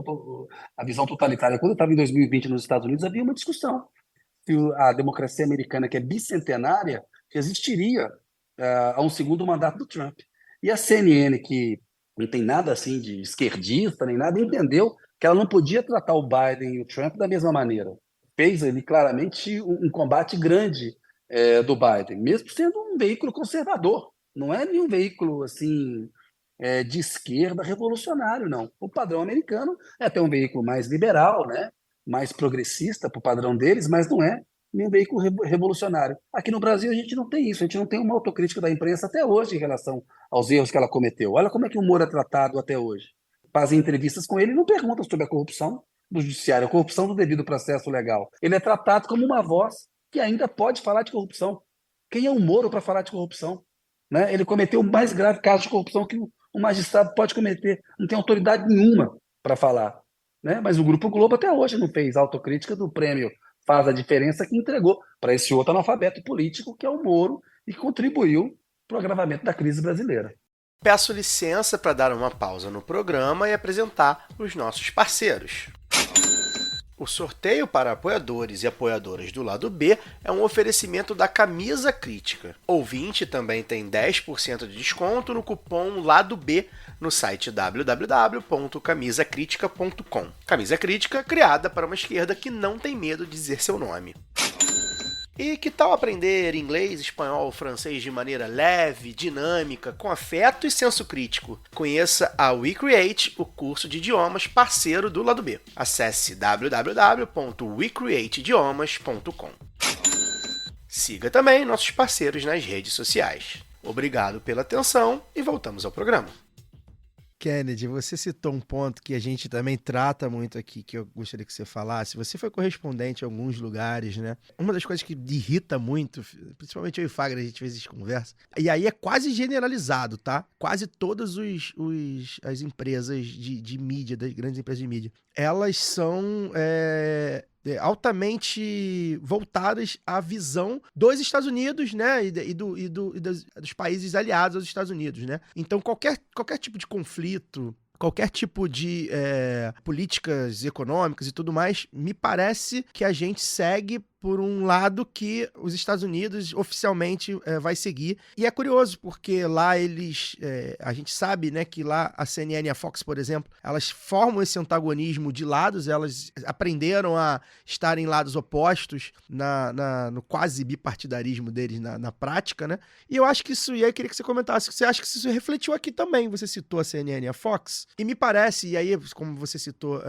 a visão totalitária. Quando eu estava em 2020 nos Estados Unidos, havia uma discussão se a democracia americana, que é bicentenária, resistiria a um segundo mandato do Trump. E a CNN, que não tem nada assim de esquerdista, nem nada, entendeu que ela não podia tratar o Biden e o Trump da mesma maneira. Fez ali claramente um combate grande do Biden, mesmo sendo um veículo conservador. Não é nenhum veículo assim de esquerda revolucionário, não. O padrão americano é até um veículo mais liberal, né? Mais progressista para o padrão deles, mas não é nenhum veículo revolucionário. Aqui no Brasil a gente não tem isso, a gente não tem uma autocrítica da imprensa até hoje em relação aos erros que ela cometeu. Olha como é que o Moro é tratado até hoje. Fazem entrevistas com ele e não perguntam sobre a corrupção do judiciário, a corrupção do devido processo legal. Ele é tratado como uma voz que ainda pode falar de corrupção. Quem é o Moro para falar de corrupção? Né? Ele cometeu o mais grave caso de corrupção que um magistrado pode cometer. Não tem autoridade nenhuma para falar. Né? Mas o Grupo Globo até hoje não fez autocrítica do prêmio Faz a Diferença que entregou para esse outro analfabeto político que é o Moro e que contribuiu para o agravamento da crise brasileira. Peço licença para dar uma pausa no programa e apresentar os nossos parceiros. O sorteio para apoiadores e apoiadoras do lado B é um oferecimento da Camisa Crítica. Ouvinte também tem 10% de desconto no cupom Lado B no site www.camisacritica.com. Camisa Crítica, criada para uma esquerda que não tem medo de dizer seu nome. E que tal aprender inglês, espanhol, francês de maneira leve, dinâmica, com afeto e senso crítico? Conheça a WeCreate, o curso de idiomas parceiro do Lado B. Acesse www.wecreateidiomas.com. Siga também nossos parceiros nas redes sociais. Obrigado pela atenção e voltamos ao programa. Kennedy, você citou um ponto que a gente também trata muito aqui, que eu gostaria que você falasse. Você foi correspondente em alguns lugares, né? Uma das coisas que me irrita muito, principalmente eu e o Fagner, a gente às vezes conversa, e aí é quase generalizado, tá? Quase todas as empresas de mídia, das grandes empresas de mídia, elas são altamente voltadas à visão dos Estados Unidos, né, e dos países aliados aos Estados Unidos, né? Então qualquer tipo de conflito, qualquer tipo de políticas econômicas e tudo mais, me parece que a gente segue por um lado que os Estados Unidos oficialmente vai seguir. E é curioso, porque lá a gente sabe, né, que lá a CNN e a Fox, por exemplo, elas formam esse antagonismo de lados, elas aprenderam a estar em lados opostos no quase bipartidarismo deles na prática, né? E eu acho que isso, e aí eu queria que você comentasse, você acha que isso refletiu aqui também? Você citou a CNN e a Fox, e me parece, e aí como você citou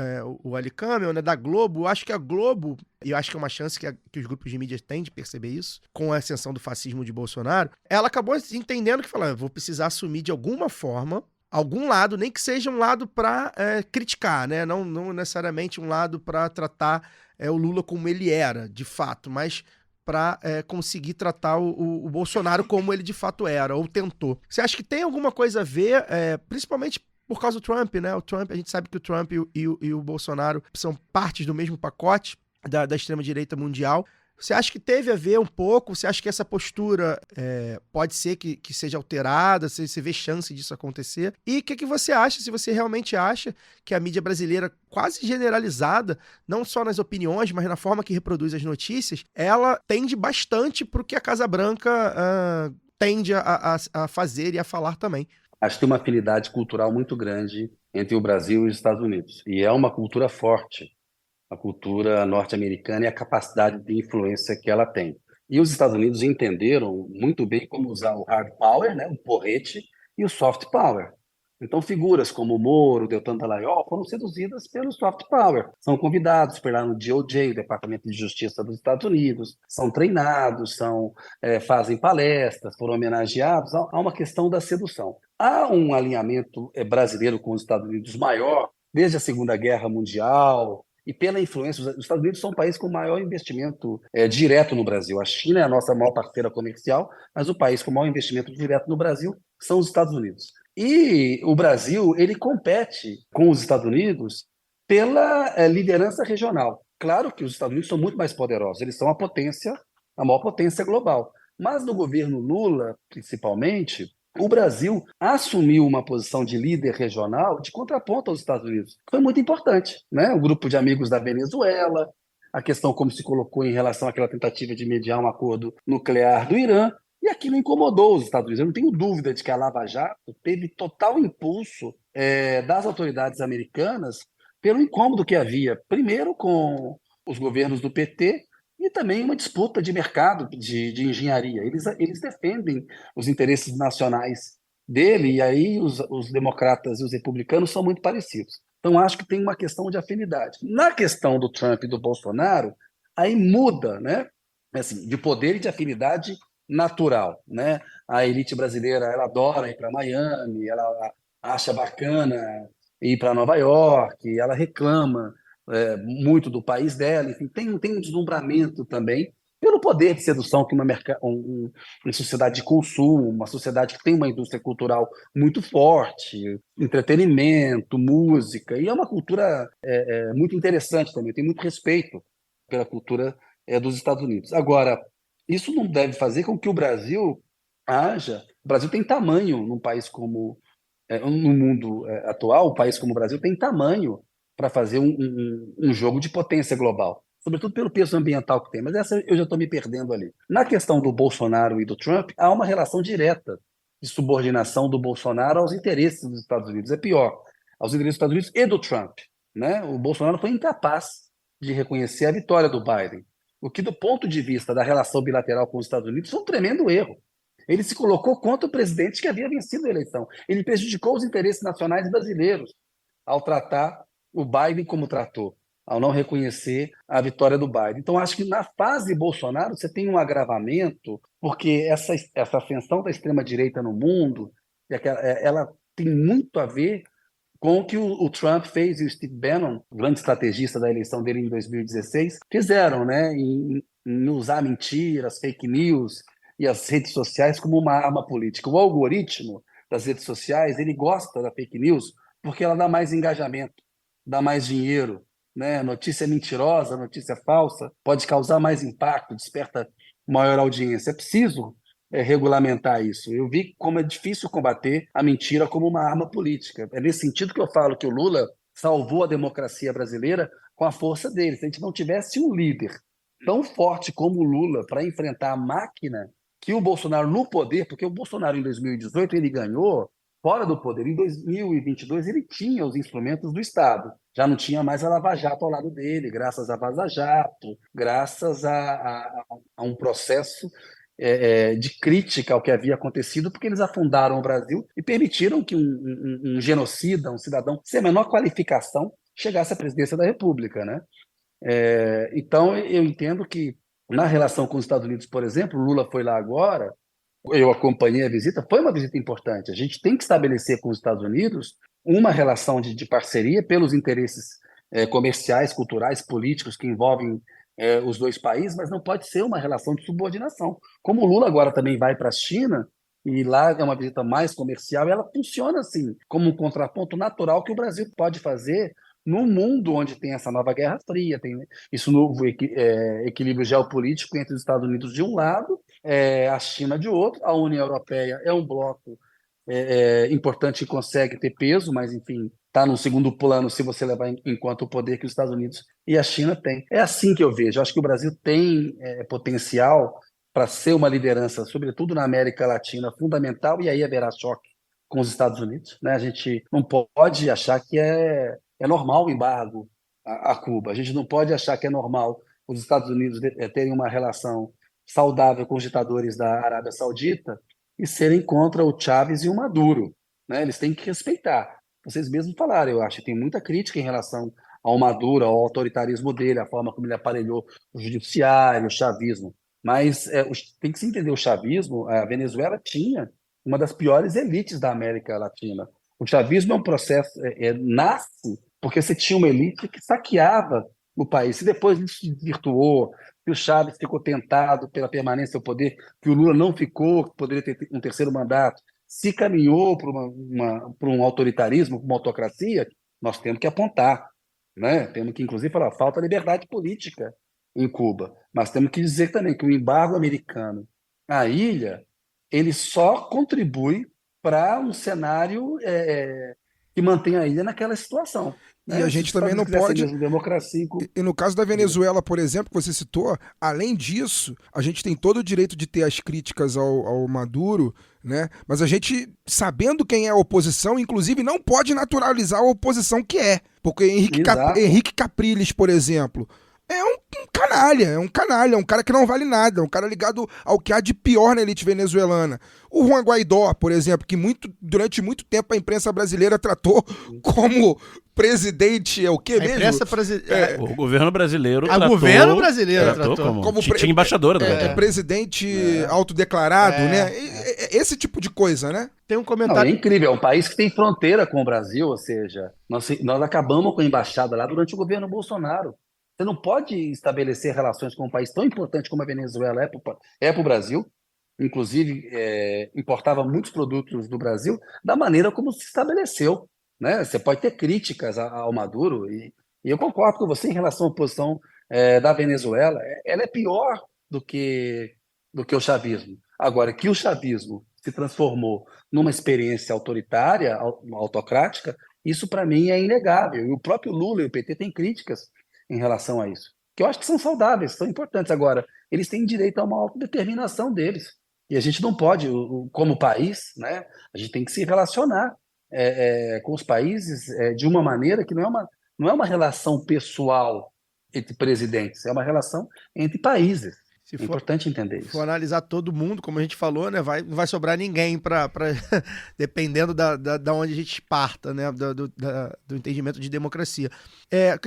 o Ali Camel, né, da Globo, eu acho que a Globo, e eu acho que é uma chance que os grupos de mídia têm de perceber isso, com a ascensão do fascismo de Bolsonaro, ela acabou entendendo que falou, vou precisar assumir de alguma forma algum lado, nem que seja um lado para criticar, né? Não necessariamente um lado para tratar o Lula como ele era, de fato, mas para conseguir tratar o Bolsonaro como ele de fato era, ou tentou. Você acha que tem alguma coisa a ver, principalmente por causa do Trump, né? O Trump, a gente sabe que o Trump e o Bolsonaro são partes do mesmo pacote da extrema-direita mundial. Você acha que teve a ver um pouco? Você acha que essa postura pode ser que seja alterada? Você vê chance disso acontecer? E o que você acha, se você realmente acha que a mídia brasileira, quase generalizada, não só nas opiniões, mas na forma que reproduz as notícias, ela tende bastante para o que a Casa Branca tende a fazer e a falar também? Acho que tem uma afinidade cultural muito grande entre o Brasil e os Estados Unidos. E é uma cultura forte. A cultura norte-americana e a capacidade de influência que ela tem. E os Estados Unidos entenderam muito bem como usar o hard power, né, o porrete, e o soft power. Então, figuras como o Moro, Deltan Dallagnol, foram seduzidas pelo soft power. São convidados para ir lá no DOJ, o Departamento de Justiça dos Estados Unidos, são treinados, fazem palestras, foram homenageados. Há uma questão da sedução. Há um alinhamento brasileiro com os Estados Unidos maior, desde a Segunda Guerra Mundial, e pela influência, os Estados Unidos são o país com maior investimento direto no Brasil. A China é a nossa maior parceira comercial, mas o país com maior investimento direto no Brasil são os Estados Unidos. E o Brasil, ele compete com os Estados Unidos pela liderança regional. Claro que os Estados Unidos são muito mais poderosos, eles são a maior potência global. Mas no governo Lula, principalmente, o Brasil assumiu uma posição de líder regional de contraponto aos Estados Unidos. Foi muito importante, né? O grupo de amigos da Venezuela, a questão como se colocou em relação àquela tentativa de mediar um acordo nuclear do Irã, e aquilo incomodou os Estados Unidos. Eu não tenho dúvida de que a Lava Jato teve total impulso das autoridades americanas pelo incômodo que havia, primeiro com os governos do PT e também uma disputa de mercado de engenharia. Eles defendem os interesses nacionais dele, e aí os democratas e os republicanos são muito parecidos. Então, acho que tem uma questão de afinidade. Na questão do Trump e do Bolsonaro, aí muda, né? Assim, de poder e de afinidade natural, né? A elite brasileira, ela adora ir para Miami, ela acha bacana ir para Nova York, ela reclama muito do país dela, enfim, tem um deslumbramento também pelo poder de sedução que uma sociedade de consumo, uma sociedade que tem uma indústria cultural muito forte, entretenimento, música, e é uma cultura muito interessante também, tem muito respeito pela cultura dos Estados Unidos. Agora, isso não deve fazer com que o Brasil o Brasil tem tamanho num país como no mundo atual, o país como o Brasil tem tamanho para fazer um jogo de potência global, sobretudo pelo peso ambiental que tem. Mas essa eu já estou me perdendo ali. Na questão do Bolsonaro e do Trump, há uma relação direta de subordinação do Bolsonaro aos interesses dos Estados Unidos. É pior, aos interesses dos Estados Unidos e do Trump, né? O Bolsonaro foi incapaz de reconhecer a vitória do Biden, o que, do ponto de vista da relação bilateral com os Estados Unidos, foi um tremendo erro. Ele se colocou contra o presidente que havia vencido a eleição. Ele prejudicou os interesses nacionais brasileiros ao tratar o Biden como tratou, ao não reconhecer a vitória do Biden. Então, acho que na fase Bolsonaro você tem um agravamento, porque essa ascensão da extrema-direita no mundo, ela tem muito a ver com o que o Trump fez e o Steve Bannon, grande estrategista da eleição dele em 2016, fizeram, né, em usar mentiras, fake news e as redes sociais como uma arma política. O algoritmo das redes sociais, ele gosta da fake news porque ela dá mais engajamento, dá mais dinheiro, né? Notícia mentirosa, notícia falsa, pode causar mais impacto, desperta maior audiência. É preciso regulamentar isso. Eu vi como é difícil combater a mentira como uma arma política. É nesse sentido que eu falo que o Lula salvou a democracia brasileira com a força dele. Se a gente não tivesse um líder tão forte como o Lula para enfrentar a máquina que o Bolsonaro no poder, porque o Bolsonaro em 2018 ele ganhou fora do poder. Em 2022 ele tinha os instrumentos do Estado. Já não tinha mais a Lava Jato ao lado dele, graças a Vaza Jato, graças a um processo de crítica ao que havia acontecido, porque eles afundaram o Brasil e permitiram que um genocida, um cidadão sem a menor qualificação, chegasse à presidência da República, né? Então, eu entendo que na relação com os Estados Unidos, por exemplo, Lula foi lá agora, eu acompanhei a visita, foi uma visita importante. A gente tem que estabelecer com os Estados Unidos uma relação de parceria pelos interesses comerciais, culturais, políticos que envolvem os dois países, mas não pode ser uma relação de subordinação. Como o Lula agora também vai para a China, e lá é uma visita mais comercial, ela funciona assim, como um contraponto natural que o Brasil pode fazer num mundo onde tem essa nova Guerra Fria, tem esse novo equilíbrio geopolítico entre os Estados Unidos de um lado, a China de outro, a União Europeia é um bloco importante que consegue ter peso, mas, enfim, está no segundo plano se você levar em conta o poder que os Estados Unidos e a China têm. É assim que eu vejo. Eu acho que o Brasil tem potencial para ser uma liderança, sobretudo na América Latina, fundamental, e aí haverá choque com os Estados Unidos, né? A gente não pode achar que é normal o embargo a Cuba. A gente não pode achar que é normal os Estados Unidos terem uma relação saudável com os ditadores da Arábia Saudita e serem contra o Chávez e o Maduro, né? Eles têm que respeitar. Vocês mesmos falaram, eu acho que tem muita crítica em relação ao Maduro, ao autoritarismo dele, a forma como ele aparelhou o judiciário, o chavismo. Mas tem que se entender o chavismo. A Venezuela tinha uma das piores elites da América Latina. O chavismo é um processo, nasce porque você tinha uma elite que saqueava o país. Se depois isso se desvirtuou, que o Chávez ficou tentado pela permanência ao poder, que o Lula não ficou, que poderia ter um terceiro mandato, se caminhou para um autoritarismo, para uma autocracia, nós temos que apontar. né? Temos que, inclusive, falar, falta liberdade política em Cuba. Mas temos que dizer também que o embargo americano à ilha, ele só contribui para um cenário que mantém a ilha naquela situação. E Né? a Se gente os também Estados não Unidos quisessem pode. mesmo democracia em Cuba. E no caso da Venezuela, por exemplo, que você citou, além disso, a gente tem todo o direito de ter as críticas ao Maduro, né? Mas a gente, sabendo quem é a oposição, inclusive não pode naturalizar a oposição que é. Porque Exato. Henrique Capriles, por exemplo, é um canalha, é um cara que não vale nada, é um cara ligado ao que há de pior na elite venezuelana. O Juan Guaidó, por exemplo, que durante muito tempo a imprensa brasileira tratou como presidente, é o quê A mesmo? imprensa O governo brasileiro O governo brasileiro tratou tratou. como tinha embaixadora do Brasil. Presidente autodeclarado, né? Esse tipo de coisa, né? Tem um Não, comentário. é incrível, é um país que tem fronteira com o Brasil, ou seja, nós acabamos com a embaixada lá durante o governo Bolsonaro. Você não pode estabelecer relações com um país tão importante como a Venezuela é para o Brasil, inclusive importava muitos produtos do Brasil, da maneira como se estabeleceu. Né? Você pode ter críticas ao Maduro, e eu concordo com você em relação à posição da Venezuela. Ela é pior do que o chavismo. Agora, que o chavismo se transformou numa experiência autoritária, autocrática, isso para mim é inegável. E o próprio Lula e o PT têm críticas em relação a isso, que eu acho que são saudáveis, são importantes. Agora, eles têm direito a uma autodeterminação deles. E a gente não pode, como país, né, a gente tem que se relacionar com os países de uma maneira que não é uma relação pessoal entre presidentes, é uma relação entre países. Se É for, importante entender isso. for analisar todo mundo, como a gente falou, né, não vai sobrar ninguém para dependendo da onde a gente parta, né, do entendimento de democracia.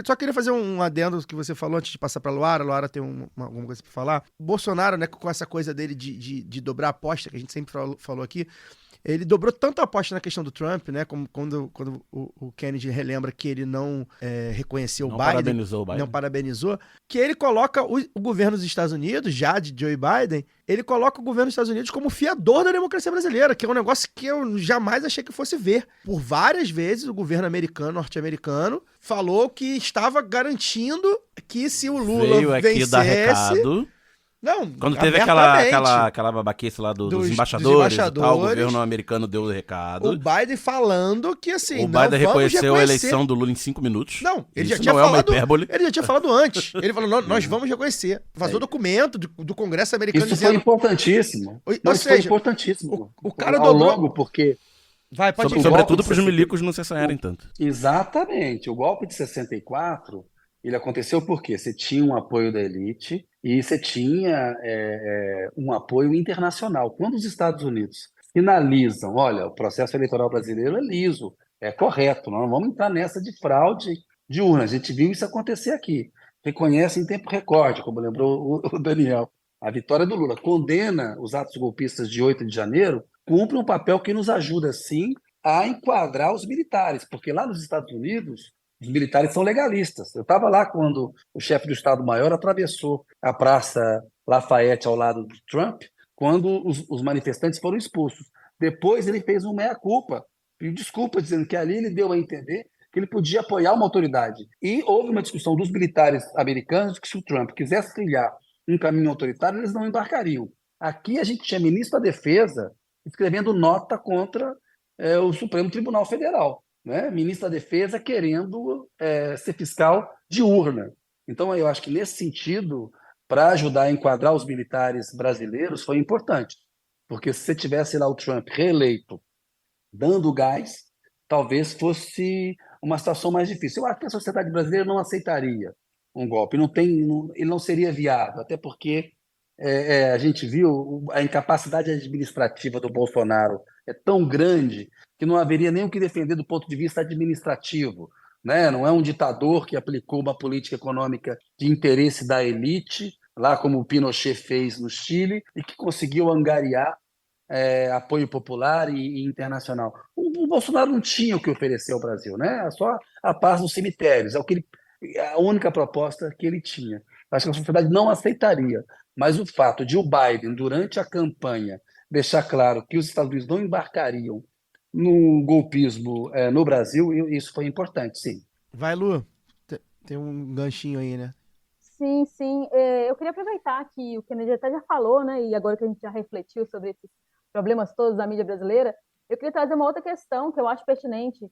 Só queria fazer um adendo que você falou antes de passar para a Luara tem alguma coisa para falar. O Bolsonaro, né, com essa coisa dele de dobrar a aposta, que a gente sempre falou aqui, ele dobrou tanto a aposta na questão do Trump, né? Como quando o Kennedy relembra que ele não reconheceu o Biden. Parabenizou o Biden. Não parabenizou. Que ele coloca o governo dos Estados Unidos, já de Joe Biden, ele coloca o governo dos Estados Unidos como fiador da democracia brasileira, que é um negócio que eu jamais achei que fosse ver. Por várias vezes, o governo norte-americano, falou que estava garantindo que se o Lula veio aqui vencesse... dar recado. Não, quando teve aquela babaquice lá dos embaixadores e tal, o governo americano deu o recado. O Biden falando que assim, o Biden reconheceu a eleição do Lula em 5 minutos. Não, ele Isso já tinha não falado. É uma hipérbole. Ele já tinha falado antes. Ele falou: nós vamos reconhecer. Vazou documento do Congresso americano Isso dizendo. foi importantíssimo. Isso foi importantíssimo. O cara ao dobrou. longo, porque. Sobretudo para os milicos não se assanharem tanto. Exatamente. O golpe de 64, ele aconteceu porque você tinha um apoio da elite e você tinha um apoio internacional. Quando os Estados Unidos sinalizam, olha, o processo eleitoral brasileiro é liso, é correto, nós não vamos entrar nessa de fraude de urna. A gente viu isso acontecer aqui. Reconhece em tempo recorde, como lembrou o Daniel. A vitória do Lula condena os atos golpistas de 8 de janeiro, cumpre um papel que nos ajuda, sim, a enquadrar os militares, porque lá nos Estados Unidos, os militares são legalistas. Eu estava lá quando o chefe do Estado-Maior atravessou a Praça Lafayette ao lado do Trump, quando os manifestantes foram expulsos. Depois ele fez um meia-culpa, pediu desculpa, dizendo que ali ele deu a entender que ele podia apoiar uma autoridade. E houve uma discussão dos militares americanos que se o Trump quisesse trilhar um caminho autoritário, eles não embarcariam. Aqui a gente tinha ministro da Defesa escrevendo nota contra o Supremo Tribunal Federal. Né? Ministro da Defesa querendo ser fiscal de urna. Então, eu acho que, nesse sentido, para ajudar a enquadrar os militares brasileiros, foi importante. Porque se você tivesse lá o Trump reeleito, dando gás, talvez fosse uma situação mais difícil. Eu acho que a sociedade brasileira não aceitaria um golpe. Ele não seria viável, até porque a gente viu a incapacidade administrativa do Bolsonaro é tão grande que não haveria nem o que defender do ponto de vista administrativo. Né? Não é um ditador que aplicou uma política econômica de interesse da elite, lá como o Pinochet fez no Chile, e que conseguiu angariar apoio popular e internacional. O Bolsonaro não tinha o que oferecer ao Brasil, né? Só a paz nos cemitérios, a única proposta que ele tinha. Acho que a sociedade não aceitaria, mas o fato de o Biden, durante a campanha, deixar claro que os Estados Unidos não embarcariam no golpismo no Brasil, isso foi importante, sim. Vai, Lu. Tem um ganchinho aí, né? Sim, sim. Eu queria aproveitar que o Kennedy até já falou, né? E agora que a gente já refletiu sobre esses problemas todos da mídia brasileira, eu queria trazer uma outra questão que eu acho pertinente.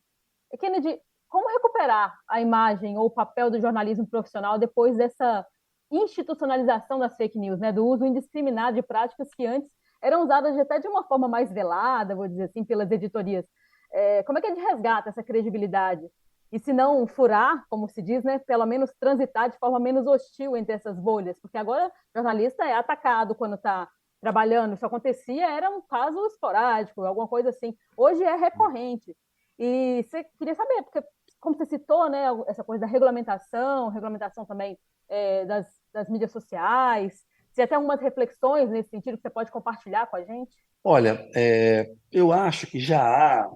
Kennedy, como recuperar a imagem ou o papel do jornalismo profissional depois dessa institucionalização das fake news, né? Do uso indiscriminado de práticas que antes eram usadas até de uma forma mais velada, vou dizer assim, pelas editorias. Como é que a gente resgata essa credibilidade? E se não furar, como se diz, né, pelo menos transitar de forma menos hostil entre essas bolhas, porque agora o jornalista é atacado quando está trabalhando. Isso acontecia, era um caso esporádico, alguma coisa assim. Hoje é recorrente. E você queria saber, porque como você citou, né, essa coisa da regulamentação também das mídias sociais, se até algumas reflexões nesse sentido que você pode compartilhar com a gente? Olha, eu acho que já há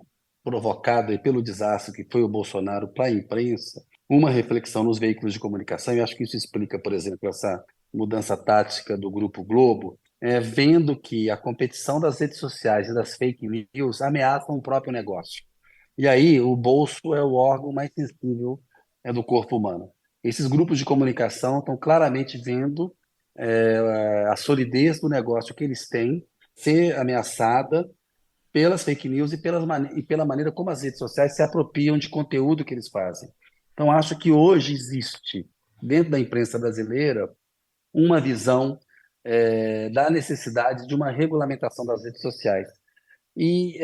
provocado aí pelo desastre que foi o Bolsonaro para a imprensa, uma reflexão nos veículos de comunicação, e acho que isso explica, por exemplo, essa mudança tática do Grupo Globo, vendo que a competição das redes sociais e das fake news ameaçam o próprio negócio. E aí o bolso é o órgão mais sensível do corpo humano. Esses grupos de comunicação estão claramente vendo a solidez do negócio que eles têm ser ameaçada pelas fake news e pela maneira como as redes sociais se apropriam de conteúdo que eles fazem. Então, acho que hoje existe, dentro da imprensa brasileira, uma visão da necessidade de uma regulamentação das redes sociais. E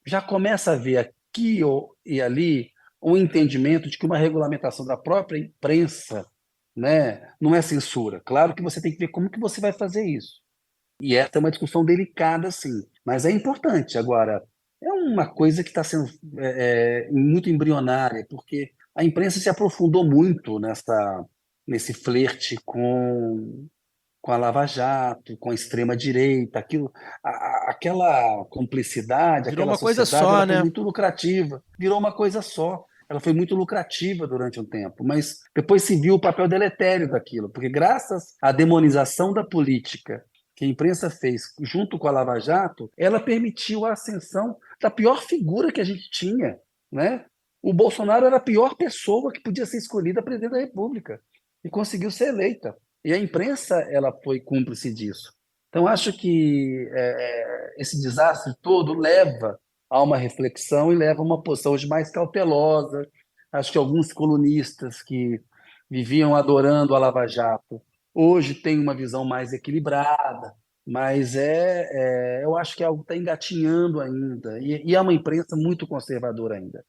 já começa a haver aqui e ali um entendimento de que uma regulamentação da própria imprensa, né, não é censura. Claro que você tem que ver como que você vai fazer isso. E essa é uma discussão delicada, sim, mas é importante. Agora, é uma coisa que está sendo muito embrionária, porque a imprensa se aprofundou muito nesse flerte com a Lava Jato, com a extrema-direita, aquela cumplicidade, Virou aquela uma coisa sociedade, só, ela foi né? muito lucrativa, virou uma coisa só. Ela foi muito lucrativa durante um tempo, mas depois se viu o papel deletério daquilo, porque graças à demonização da política que a imprensa fez junto com a Lava Jato, ela permitiu a ascensão da pior figura que a gente tinha, né? O Bolsonaro era a pior pessoa que podia ser escolhida presidente da República e conseguiu ser eleita. E a imprensa ela foi cúmplice disso. Então, acho que esse desastre todo leva a uma reflexão e leva a uma posição hoje mais cautelosa. Acho que alguns colunistas que viviam adorando a Lava Jato hoje têm uma visão mais equilibrada, mas eu acho que é algo que está engatinhando ainda. E é uma imprensa muito conservadora ainda,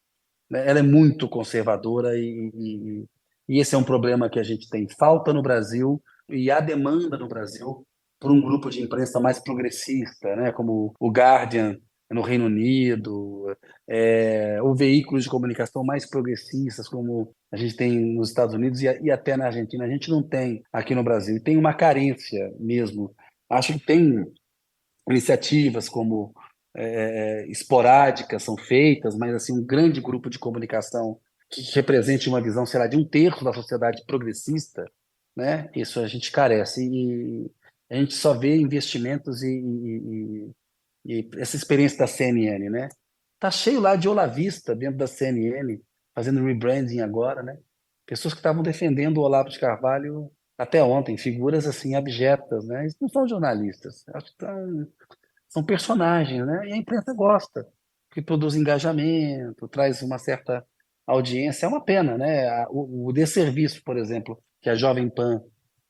né? Ela é muito conservadora e esse é um problema que a gente tem. Falta no Brasil e há demanda no Brasil por um grupo de imprensa mais progressista, né? Como o Guardian no Reino Unido, ou veículos de comunicação mais progressistas, como a gente tem nos Estados Unidos e até na Argentina. A gente não tem aqui no Brasil. E tem uma carência mesmo. Acho que tem iniciativas como esporádicas são feitas, mas assim um grande grupo de comunicação que represente uma visão, sei lá, de um terço da sociedade progressista, né? Isso a gente carece e a gente só vê investimentos e essa experiência da CNN, né? Tá cheio lá de olavista dentro da CNN, fazendo rebranding agora, né? Pessoas que estavam defendendo o Olavo de Carvalho até ontem, figuras assim abjetas, né? Eles não são jornalistas, acho que são personagens, né? E a imprensa gosta, que produz engajamento, traz uma certa audiência. É uma pena, né? O desserviço, por exemplo, que a Jovem Pan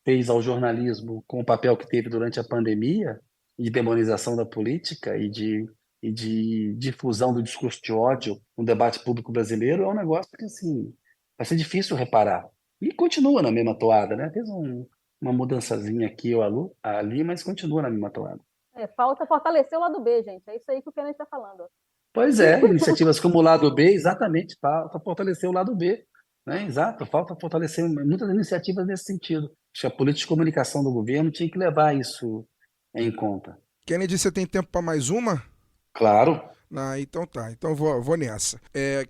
fez ao jornalismo com o papel que teve durante a pandemia, de demonização da política e de difusão do discurso de ódio no debate público brasileiro, é um negócio que assim, vai ser difícil reparar. E continua na mesma toada, né? Fez uma mudançazinha aqui ou ali, mas continua na mesma toada. Falta fortalecer o lado B, gente. É isso aí que o Kennedy está falando. Pois é, iniciativas como o lado B, exatamente, falta fortalecer o lado B, né? Exato, falta fortalecer muitas iniciativas nesse sentido. Acho que a política de comunicação do governo tinha que levar isso em conta. Kennedy, você tem tempo para mais uma? Claro. Então tá, então vou nessa.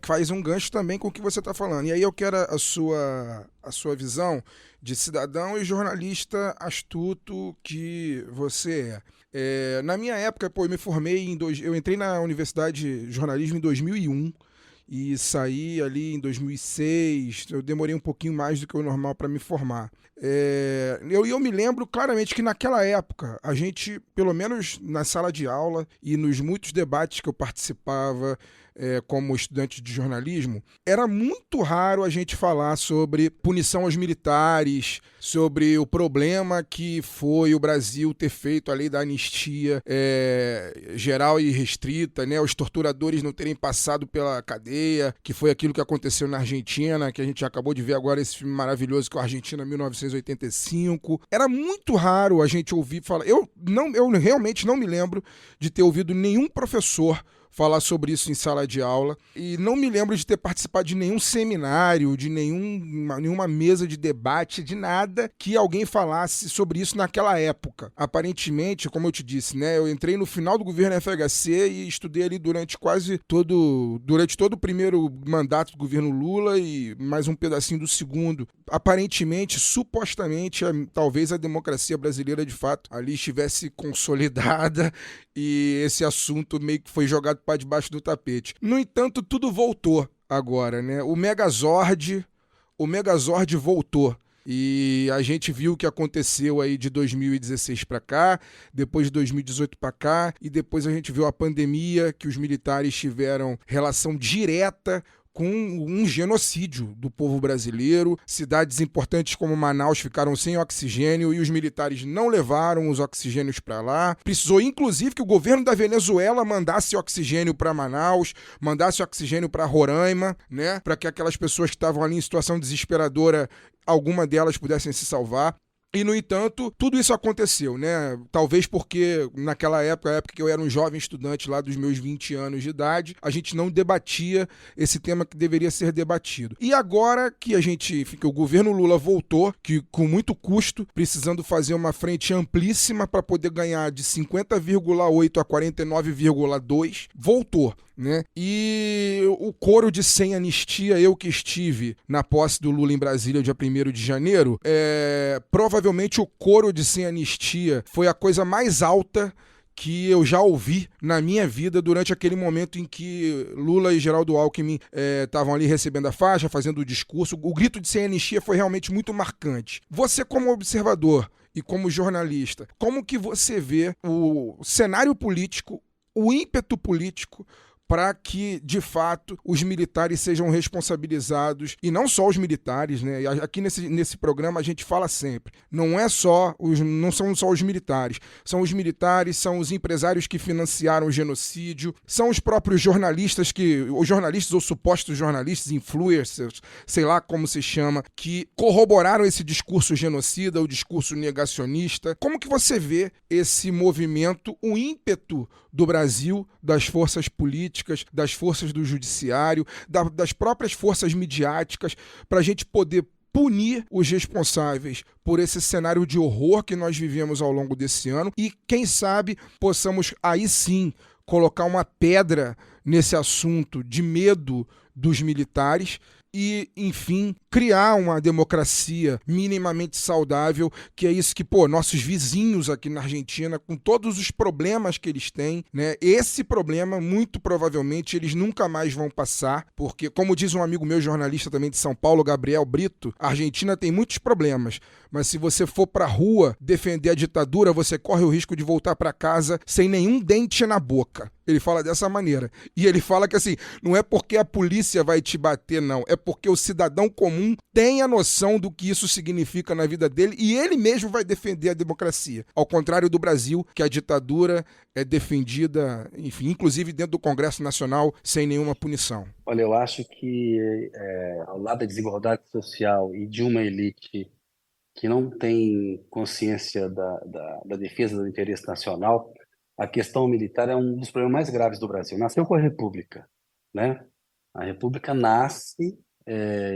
Faz um gancho também com o que você está falando. E aí eu quero a sua visão de cidadão e jornalista astuto que você é. Na minha época, eu me formei eu entrei na Universidade de Jornalismo em 2001 e saí ali em 2006. Eu demorei um pouquinho mais do que o normal para me formar. Eu me lembro claramente que naquela época, a gente, pelo menos na sala de aula e nos muitos debates que eu participava como estudante de jornalismo, era muito raro a gente falar sobre punição aos militares, sobre o problema que foi o Brasil ter feito a lei da anistia geral e restrita, né? Os torturadores não terem passado pela cadeia, que foi aquilo que aconteceu na Argentina, que a gente acabou de ver agora esse filme maravilhoso que é o Argentina 1985. Era muito raro a gente ouvir falar. Eu realmente não me lembro de ter ouvido nenhum professor falar sobre isso em sala de aula, e não me lembro de ter participado de nenhum seminário, de nenhuma mesa de debate, de nada que alguém falasse sobre isso naquela época. Aparentemente, como eu te disse, né, eu entrei no final do governo FHC e estudei ali durante todo o primeiro mandato do governo Lula e mais um pedacinho do segundo. Aparentemente, supostamente, talvez a democracia brasileira de fato ali estivesse consolidada e esse assunto meio que foi jogado para debaixo do tapete. No entanto, tudo voltou agora, né? O Megazord voltou. E a gente viu o que aconteceu aí de 2016 para cá, depois de 2018 para cá, e depois a gente viu a pandemia, que os militares tiveram relação direta com um genocídio do povo brasileiro. Cidades importantes como Manaus ficaram sem oxigênio e os militares não levaram os oxigênios para lá. Precisou, inclusive, que o governo da Venezuela mandasse oxigênio para Manaus, mandasse oxigênio para Roraima, né? Para que aquelas pessoas que estavam ali em situação desesperadora, alguma delas pudessem se salvar. E, no entanto, tudo isso aconteceu, né? Talvez porque naquela época, a época que eu era um jovem estudante lá dos meus 20 anos de idade, a gente não debatia esse tema que deveria ser debatido. E agora que que o governo Lula voltou, que com muito custo, precisando fazer uma frente amplíssima para poder ganhar de 50,8 a 49,2, voltou, né? E o coro de sem anistia, eu que estive na posse do Lula em Brasília dia 1º de janeiro, provavelmente o coro de sem anistia foi a coisa mais alta que eu já ouvi na minha vida durante aquele momento em que Lula e Geraldo Alckmin estavam ali recebendo a faixa, fazendo o discurso. O grito de sem anistia foi realmente muito marcante. Você, como observador e como jornalista, como que você vê o cenário político, o ímpeto político para que, de fato, os militares sejam responsabilizados, e não só os militares, né? Aqui nesse programa a gente fala sempre, não são só os militares, são os empresários que financiaram o genocídio, são os próprios jornalistas, os jornalistas ou supostos jornalistas, influencers, sei lá como se chama, que corroboraram esse discurso genocida, o discurso negacionista. Como que você vê esse movimento, o ímpeto do Brasil, das forças políticas, das forças do judiciário, das próprias forças midiáticas, para a gente poder punir os responsáveis por esse cenário de horror que nós vivemos ao longo desse ano e, quem sabe, possamos aí sim colocar uma pedra nesse assunto de medo dos militares e, enfim, criar uma democracia minimamente saudável, que é isso que, nossos vizinhos aqui na Argentina, com todos os problemas que eles têm, né? Esse problema, muito provavelmente, eles nunca mais vão passar, porque, como diz um amigo meu, jornalista também de São Paulo, Gabriel Brito, a Argentina tem muitos problemas, mas se você for pra rua defender a ditadura, você corre o risco de voltar pra casa sem nenhum dente na boca. Ele fala dessa maneira. E ele fala que, assim, não é porque a polícia vai te bater, não. É porque o cidadão comum tem a noção do que isso significa na vida dele e ele mesmo vai defender a democracia. Ao contrário do Brasil, que a ditadura é defendida, enfim, inclusive dentro do Congresso Nacional, sem nenhuma punição. Olha, eu acho que ao lado da desigualdade social e de uma elite que não tem consciência da defesa do interesse nacional, a questão militar é um dos problemas mais graves do Brasil. Nasceu com a República, né? A República nasce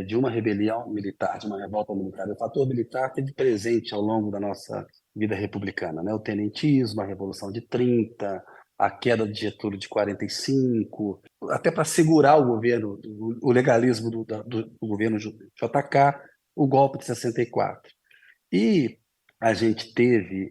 de uma rebelião militar, de uma revolta militar. O fator militar esteve presente ao longo da nossa vida republicana, né? O tenentismo, a Revolução de 30, a queda de Getúlio de 45, até para segurar o governo, o legalismo do governo JK, o golpe de 64. E a gente teve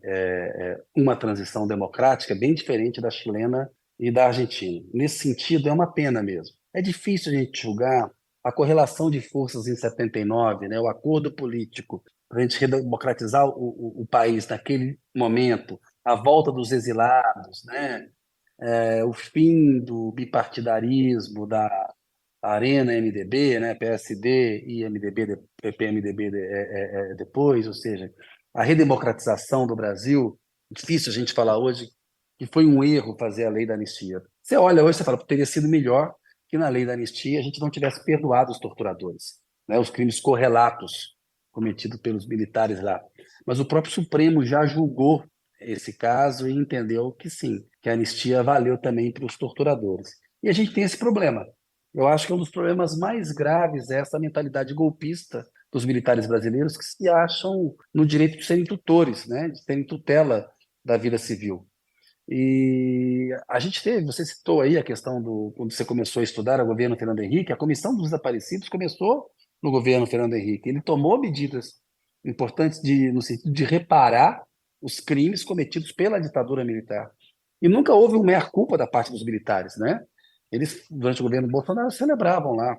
uma transição democrática bem diferente da chilena e da argentina. Nesse sentido, é uma pena mesmo É difícil a gente julgar a correlação de forças em 79, né, o acordo político para a gente redemocratizar o país naquele momento, a volta dos exilados, né, o fim do bipartidarismo, da Arena MDB, né, PSD e MDB, PMDB depois, ou seja, a redemocratização do Brasil. Difícil a gente falar hoje que foi um erro fazer a lei da anistia. Você olha hoje e fala, teria sido melhor que na lei da anistia a gente não tivesse perdoado os torturadores, né, os crimes correlatos cometidos pelos militares lá. Mas o próprio Supremo já julgou esse caso e entendeu que sim, que a anistia valeu também para os torturadores. E a gente tem esse problema. Eu acho que um dos problemas mais graves é essa mentalidade golpista dos militares brasileiros que se acham no direito de serem tutores, né, de terem tutela da vida civil. E a gente teve, você citou aí a questão quando você começou a estudar o governo Fernando Henrique, a Comissão dos Desaparecidos começou no governo Fernando Henrique. Ele tomou medidas importantes no sentido de reparar os crimes cometidos pela ditadura militar. E nunca houve um meia-culpa da parte dos militares, né? Eles, durante o governo Bolsonaro, celebravam lá,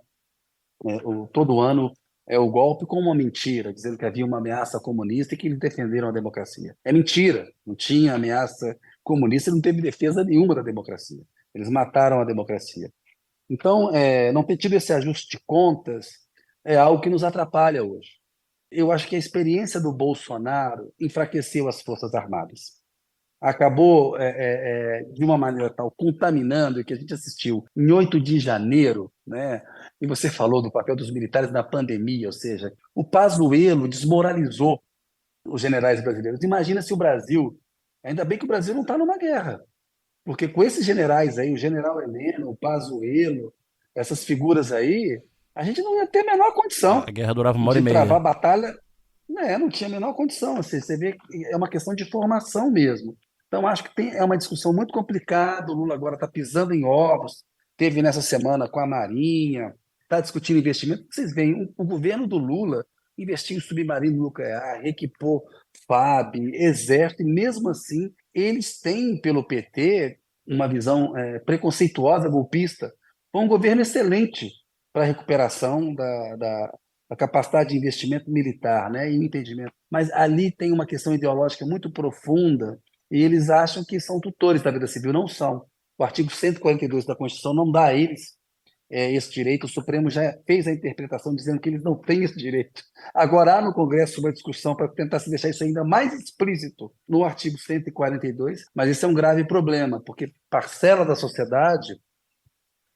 né, todo ano o golpe como uma mentira, dizendo que havia uma ameaça comunista e que eles defenderam a democracia. É mentira, não tinha ameaça comunista e não teve defesa nenhuma da democracia. Eles mataram a democracia. Então, não ter tido esse ajuste de contas é algo que nos atrapalha hoje. Eu acho que a experiência do Bolsonaro enfraqueceu as Forças Armadas. Acabou, de uma maneira tal, contaminando, e que a gente assistiu em 8 de janeiro, né? E você falou do papel dos militares na pandemia, ou seja, o Pazuello desmoralizou os generais brasileiros. Imagina se o Brasil, ainda bem que o Brasil não está numa guerra, porque com esses generais aí, o general Heleno, o Pazuello, essas figuras aí, a gente não ia ter a menor condição A guerra durava 1 hora e de travar meia. a batalha. Não tinha a menor condição. Você vê que é uma questão de formação mesmo. Então, acho que é uma discussão muito complicada. O Lula agora está pisando em ovos. Teve nessa semana com a Marinha, está discutindo investimento. Vocês veem, o governo do Lula investiu em submarino nuclear, equipou FAB, Exército, e mesmo assim eles têm, pelo PT, uma visão preconceituosa, golpista. Foi um governo excelente para a recuperação da capacidade de investimento militar, né, e o entendimento. Mas ali tem uma questão ideológica muito profunda e eles acham que são tutores da vida civil. Não são. O artigo 142 da Constituição não dá a eles esse direito. O Supremo já fez a interpretação dizendo que eles não têm esse direito. Agora há no Congresso uma discussão para tentar se deixar isso ainda mais explícito no artigo 142, mas isso é um grave problema, porque parcela da sociedade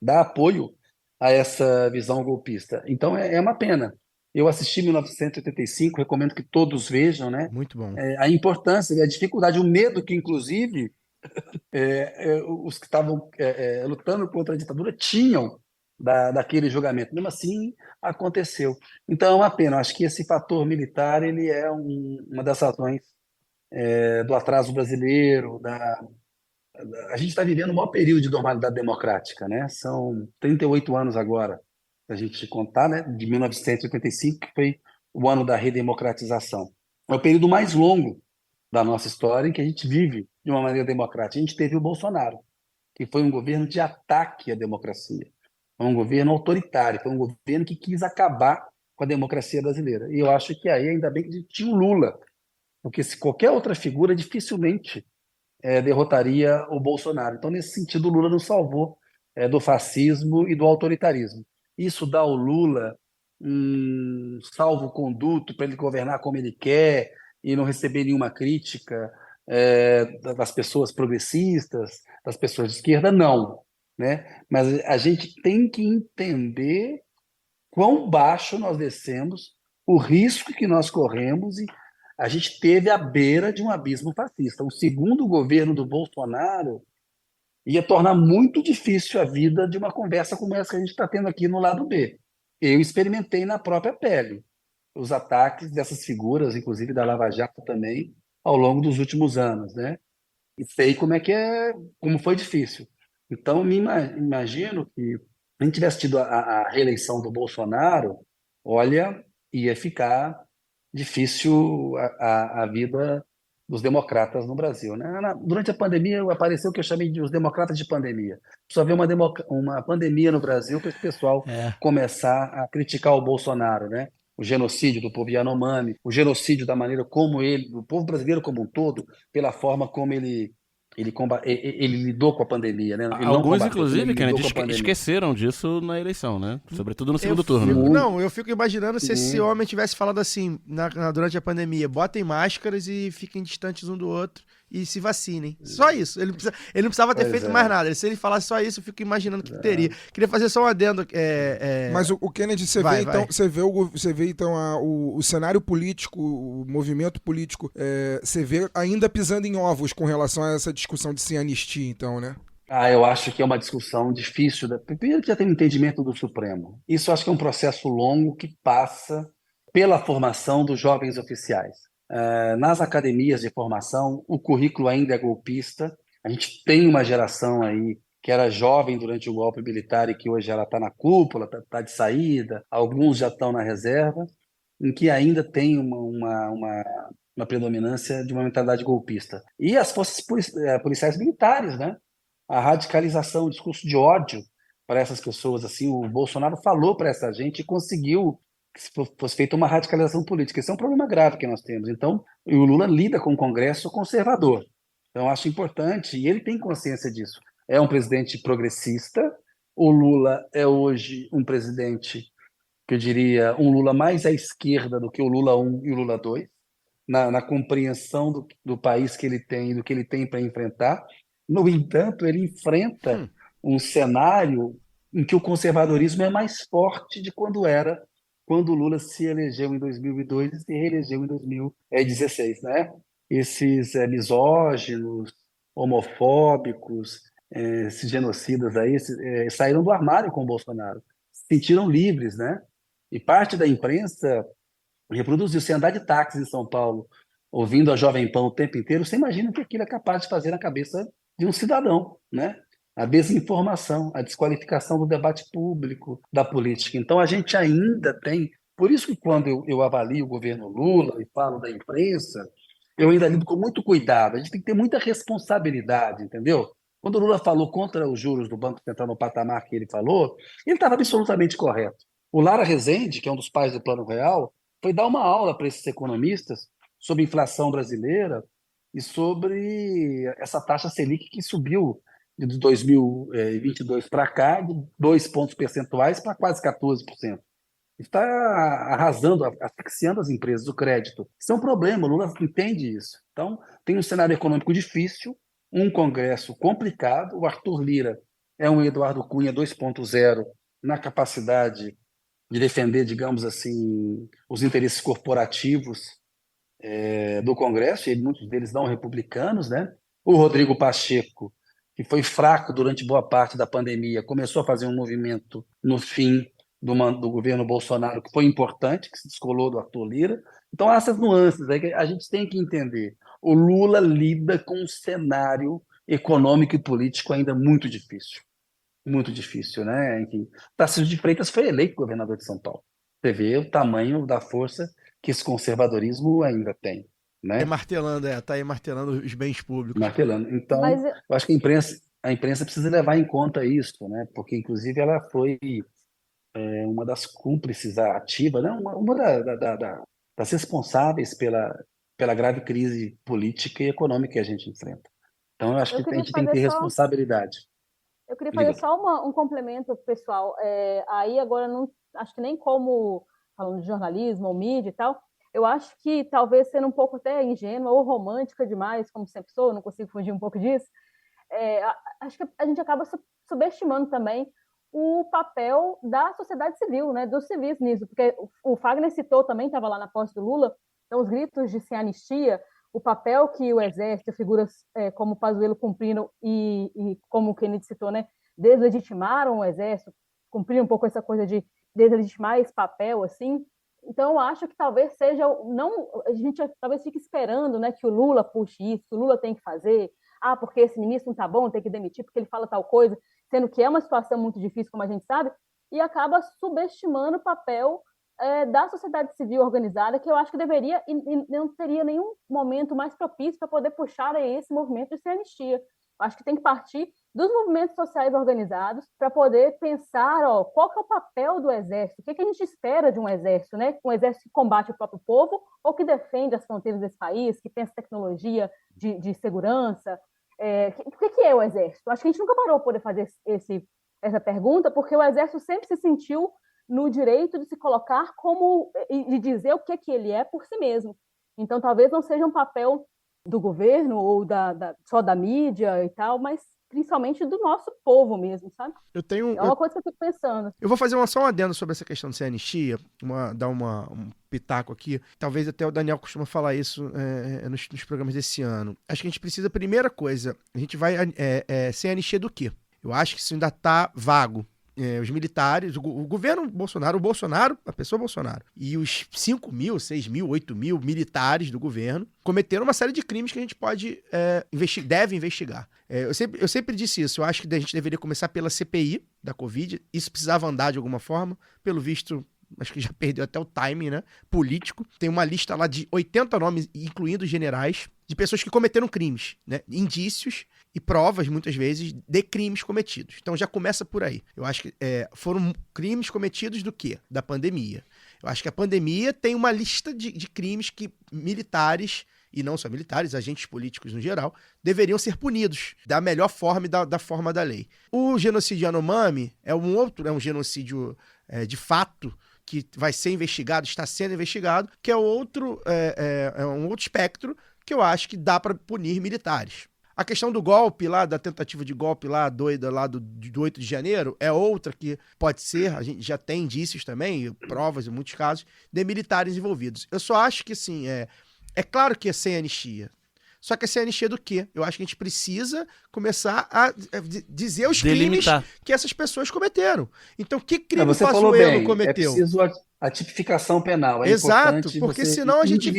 dá apoio a essa visão golpista. Então é uma pena. Eu assisti 1985, recomendo que todos vejam, né? Muito bom. A importância, a dificuldade, o medo que, inclusive, os que estavam lutando contra a ditadura tinham daquele julgamento. Mesmo assim, aconteceu. Então é uma pena. Eu acho que esse fator militar ele é uma das razões do atraso brasileiro, a gente está vivendo o maior período de normalidade democrática, né? São 38 anos agora, se a gente contar, né? De 1985, que foi o ano da redemocratização. É o período mais longo da nossa história em que a gente vive de uma maneira democrática. A gente teve o Bolsonaro, que foi um governo de ataque à democracia. Foi um governo autoritário, foi um governo que quis acabar com a democracia brasileira. E eu acho que aí, ainda bem que a gente tinha o Lula, porque se qualquer outra figura dificilmente derrotaria o Bolsonaro. Então, nesse sentido, o Lula nos salvou do fascismo e do autoritarismo. Isso dá ao Lula um salvo-conduto para ele governar como ele quer e não receber nenhuma crítica das pessoas progressistas, das pessoas de esquerda, não. Né? Mas a gente tem que entender quão baixo nós descemos, o risco que nós corremos e a gente teve à beira de um abismo fascista. O segundo governo do Bolsonaro ia tornar muito difícil a vida de uma conversa como essa que a gente está tendo aqui no lado B. Eu experimentei na própria pele os ataques dessas figuras, inclusive da Lava Jato também, ao longo dos últimos anos, né? E sei como foi difícil. Então, me imagino que se a gente tivesse tido a reeleição do Bolsonaro, olha, ia ficar difícil a vida dos democratas no Brasil, né? Durante a pandemia apareceu o que eu chamei de os democratas de pandemia. Só havia uma pandemia no Brasil para esse pessoal É. começar a criticar o Bolsonaro, né? O genocídio do povo Yanomami, o genocídio da maneira como o povo brasileiro como um todo, pela forma como ele lidou com a pandemia, né? Ele não Alguns, combateu, como ele inclusive, lidou Kennedy, com a pandemia. esqueceram disso na eleição, né? Sobretudo no segundo turno. Não, eu fico imaginando se esse homem tivesse falado assim durante a pandemia: botem máscaras e fiquem distantes um do outro e se vacinem. Só isso. Ele não precisava ter feito mais nada. Se ele falasse só isso, eu fico imaginando o que teria. Queria fazer só um adendo. Mas o Kennedy, você vê então o cenário político, o movimento político, você vê ainda pisando em ovos com relação a essa discussão de sem anistia, então, né? Eu acho que é uma discussão difícil. Primeiro que já tem um entendimento do Supremo. Isso eu acho que é um processo longo que passa pela formação dos jovens oficiais. Nas academias de formação, o currículo ainda é golpista. A gente tem uma geração aí que era jovem durante o golpe militar e que hoje ela está na cúpula, está de saída, alguns já estão na reserva, em que ainda tem uma predominância de uma mentalidade golpista. E as forças policiais militares, né? A radicalização, o discurso de ódio para essas pessoas, assim, o Bolsonaro falou para essa gente e conseguiu que fosse feita uma radicalização política. Esse é um problema grave que nós temos. Então, o Lula lida com o Congresso conservador. Então, acho importante, e ele tem consciência disso. É um presidente progressista, o Lula é hoje um presidente, que eu diria, um Lula mais à esquerda do que o Lula 1 e o Lula 2, na compreensão do país que ele tem e do que ele tem para enfrentar. No entanto, ele enfrenta um cenário em que o conservadorismo é mais forte de quando o Lula se elegeu em 2002 e se reelegeu em 2016, né? Esses misóginos, homofóbicos, esses genocidas aí saíram do armário com o Bolsonaro, se sentiram livres, né? E parte da imprensa reproduziu. Se andar de táxi em São Paulo, ouvindo a Jovem Pan o tempo inteiro, você imagina o que aquilo é capaz de fazer na cabeça de um cidadão, né? A desinformação, a desqualificação do debate público, da política. Então, a gente ainda tem... Por isso que quando eu avalio o governo Lula e falo da imprensa, eu ainda lido com muito cuidado. A gente tem que ter muita responsabilidade, entendeu? Quando o Lula falou contra os juros do Banco Central no patamar que ele falou, ele estava absolutamente correto. O Lara Rezende, que é um dos pais do Plano Real, foi dar uma aula para esses economistas sobre a inflação brasileira e sobre essa taxa Selic que subiu de 2022 para cá, de 2 pontos percentuais para quase 14%. Está arrasando, asfixiando as empresas, o crédito. Isso é um problema, o Lula entende isso. Então, tem um cenário econômico difícil, um Congresso complicado, o Arthur Lira é um Eduardo Cunha 2.0 na capacidade de defender, digamos assim, os interesses corporativos do Congresso, e muitos deles não republicanos, né? O Rodrigo Pacheco, que foi fraco durante boa parte da pandemia, começou a fazer um movimento no fim do governo Bolsonaro, que foi importante, que se descolou do Arthur Lira. Então, essas nuances aí que a gente tem que entender. O Lula lida com um cenário econômico e político ainda muito difícil. Muito difícil, né? Enfim, Tarcísio de Freitas foi eleito governador de São Paulo. Você vê o tamanho da força que esse conservadorismo ainda tem, né? Tá aí martelando os bens públicos. Martelando. Então, eu acho que a imprensa precisa levar em conta isso, né? Porque, inclusive, ela foi uma das cúmplices ativas, né? Uma das responsáveis pela grave crise política e econômica que a gente enfrenta. Então, eu acho que a gente tem que ter responsabilidade. Eu queria fazer só um complemento, pessoal. Aí agora, não acho que nem como, falando de jornalismo ou mídia e tal, eu acho que talvez sendo um pouco até ingênua ou romântica demais, como sempre sou, não consigo fugir um pouco disso, acho que a gente acaba subestimando também o papel da sociedade civil, né, dos civis nisso, porque o Fagner citou também, estava lá na posse do Lula, então os gritos de sem anistia, o papel que o Exército, figuras como Pazuello cumpriram e como o Kennedy citou, né, deslegitimaram o Exército, cumpriram um pouco essa coisa de deslegitimar esse papel, assim. Então, eu acho que talvez seja... a gente talvez fique esperando, né, que o Lula puxe isso, que o Lula tem que fazer, porque esse ministro não está bom, tem que demitir porque ele fala tal coisa, sendo que é uma situação muito difícil, como a gente sabe, e acaba subestimando o papel da sociedade civil organizada, que eu acho que deveria e não teria nenhum momento mais propício para poder puxar esse movimento de sem anistia. Eu acho que tem que partir dos movimentos sociais organizados para poder pensar qual que é o papel do Exército, o que a gente espera de um Exército, né? Um Exército que combate o próprio povo ou que defende as fronteiras desse país, que pensa tecnologia de segurança. O que é o Exército? Eu acho que a gente nunca parou para poder fazer essa pergunta, porque o Exército sempre se sentiu no direito de se colocar e dizer o que ele é por si mesmo. Então, talvez não seja um papel do governo ou só da mídia e tal, mas principalmente do nosso povo mesmo, sabe? É uma coisa que eu fico pensando. Eu vou fazer só um adendo sobre essa questão de ser anistia, dar um pitaco aqui. Talvez até o Daniel costuma falar isso nos programas desse ano. Acho que a gente precisa, primeira coisa, a gente vai ser anistia do quê? Eu acho que isso ainda tá vago. Os militares, o governo Bolsonaro, a pessoa Bolsonaro, e os 5 mil, 6 mil, 8 mil militares do governo cometeram uma série de crimes que a gente deve investigar. Eu sempre disse isso, eu acho que a gente deveria começar pela CPI da Covid, isso precisava andar de alguma forma, pelo visto, acho que já perdeu até o timing, né, político. Tem uma lista lá de 80 nomes, incluindo generais, de pessoas que cometeram crimes, né, indícios e provas, muitas vezes, de crimes cometidos. Então já começa por aí. Eu acho que foram crimes cometidos do quê? Da pandemia. Eu acho que a pandemia tem uma lista de crimes que militares, e não só militares, agentes políticos no geral, deveriam ser punidos da melhor forma e da forma da lei. O genocídio Yanomami é um genocídio de fato, que vai ser investigado, está sendo investigado, que é um outro espectro que eu acho que dá para punir militares. A questão do golpe lá, da tentativa de golpe lá, doida lá do 8 de janeiro, é outra que pode ser, a gente já tem indícios também, provas em muitos casos, de militares envolvidos. Eu só acho que, assim, é claro que é sem anistia. Só que é sem anistia do quê? Eu acho que a gente precisa começar a dizer os delimitar crimes que essas pessoas cometeram. Então, que crime o Você falou bem, cometeu? é preciso a tipificação penal. É Exato, importante porque você senão a gente...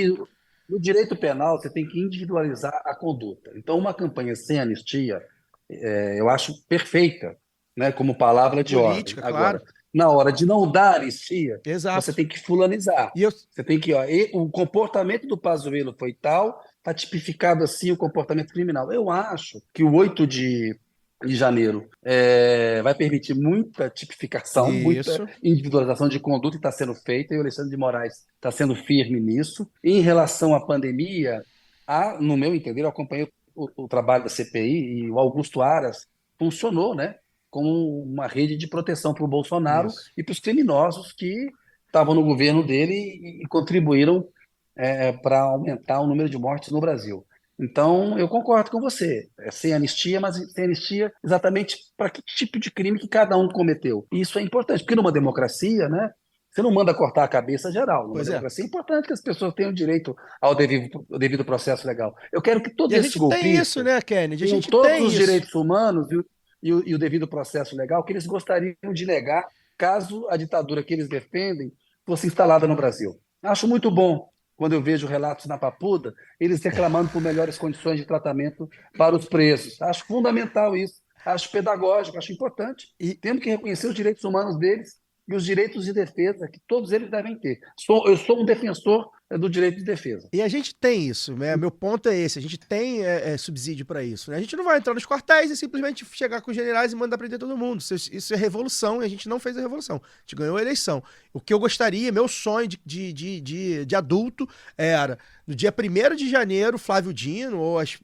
No direito penal, você tem que individualizar a conduta. Então, uma campanha sem anistia, eu acho perfeita, né, como palavra de política, ordem. claro. Agora, na hora de não dar anistia, Exato. você tem que fulanizar. E Você tem que, o comportamento do Pazuello foi tal, está tipificado assim o comportamento criminal. Eu acho que o 8 de janeiro vai permitir muita tipificação, muita individualização de conduta que está sendo feita, e o Alexandre de Moraes está sendo firme nisso. Em relação à pandemia, no meu entender, eu acompanhei o trabalho da CPI e o Augusto Aras funcionou, né, como uma rede de proteção para o Bolsonaro e para os criminosos que estavam no governo dele e contribuíram para aumentar o número de mortes no Brasil. Então, eu concordo com você, sem anistia, mas sem anistia exatamente para que tipo de crime que cada um cometeu. E isso é importante, porque numa democracia, né, você não manda cortar a cabeça geral. Numa democracia é importante que as pessoas tenham direito ao devido processo legal. Eu quero que todos esses golpistas tem isso, né, Kennedy? A gente todos tem os isso. direitos humanos e o devido processo legal que eles gostariam de negar caso a ditadura que eles defendem fosse instalada no Brasil. Acho muito bom quando eu vejo relatos na Papuda, eles reclamando por melhores condições de tratamento para os presos. Acho fundamental isso, acho pedagógico, acho importante. E temos que reconhecer os direitos humanos deles e os direitos de defesa que todos eles devem ter. Eu sou um defensor do direito de defesa. E a gente tem isso, né? Meu ponto é esse, a gente tem subsídio para isso, né? A gente não vai entrar nos quartéis e simplesmente chegar com os generais e mandar prender todo mundo. Isso é revolução, e a gente não fez a revolução. A gente ganhou a eleição. O que eu gostaria, meu sonho de adulto era, no dia 1º de janeiro, Flávio Dino, ou as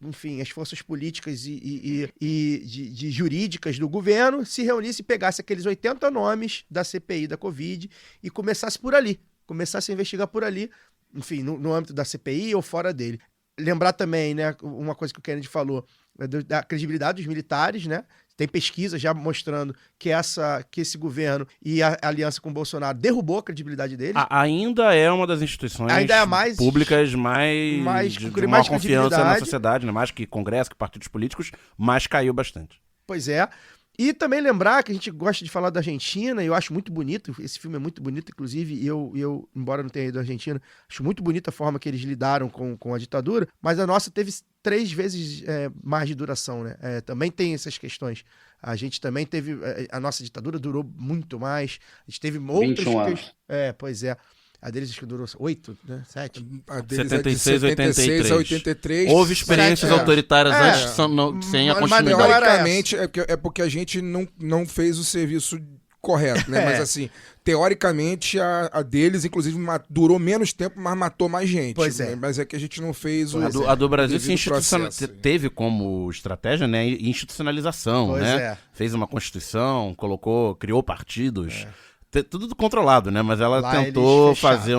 forças políticas e jurídicas do governo se reunissem e pegassem aqueles 80 nomes da CPI da Covid e começasse por ali. Começasse a investigar por ali, enfim, no âmbito da CPI ou fora dele. Lembrar também, né, uma coisa que o Kennedy falou, da credibilidade dos militares, né? Tem pesquisa já mostrando que esse governo e a aliança com o Bolsonaro derrubou a credibilidade deles. Ainda é uma das instituições públicas mais confiança na sociedade, né? Mais que Congresso, que partidos políticos, mas caiu bastante. Pois é. E também lembrar que a gente gosta de falar da Argentina, e eu acho muito bonito, esse filme é muito bonito, inclusive, e embora não tenha ido à Argentina, acho muito bonita a forma que eles lidaram com a ditadura, mas a nossa teve 3 vezes mais de duração, né? Também tem essas questões. A gente também teve... A nossa ditadura durou muito mais. A gente teve outras... 21 anos. Pois é. A deles acho que durou 8, né? 7. A deles 76, é de 76 a 83. Houve experiências autoritárias antes sem a Mas continuidade. Teoricamente, é porque a gente não fez o serviço correto, né? Mas assim, teoricamente, a deles, inclusive, durou menos tempo, mas matou mais gente. Pois é. Né? Mas é que a gente não fez A do Brasil processo. teve como estratégia, né, institucionalização, Pois né? é. Fez uma constituição, criou partidos. Tudo controlado, né? Mas ela Lá tentou eles fecharam. fazer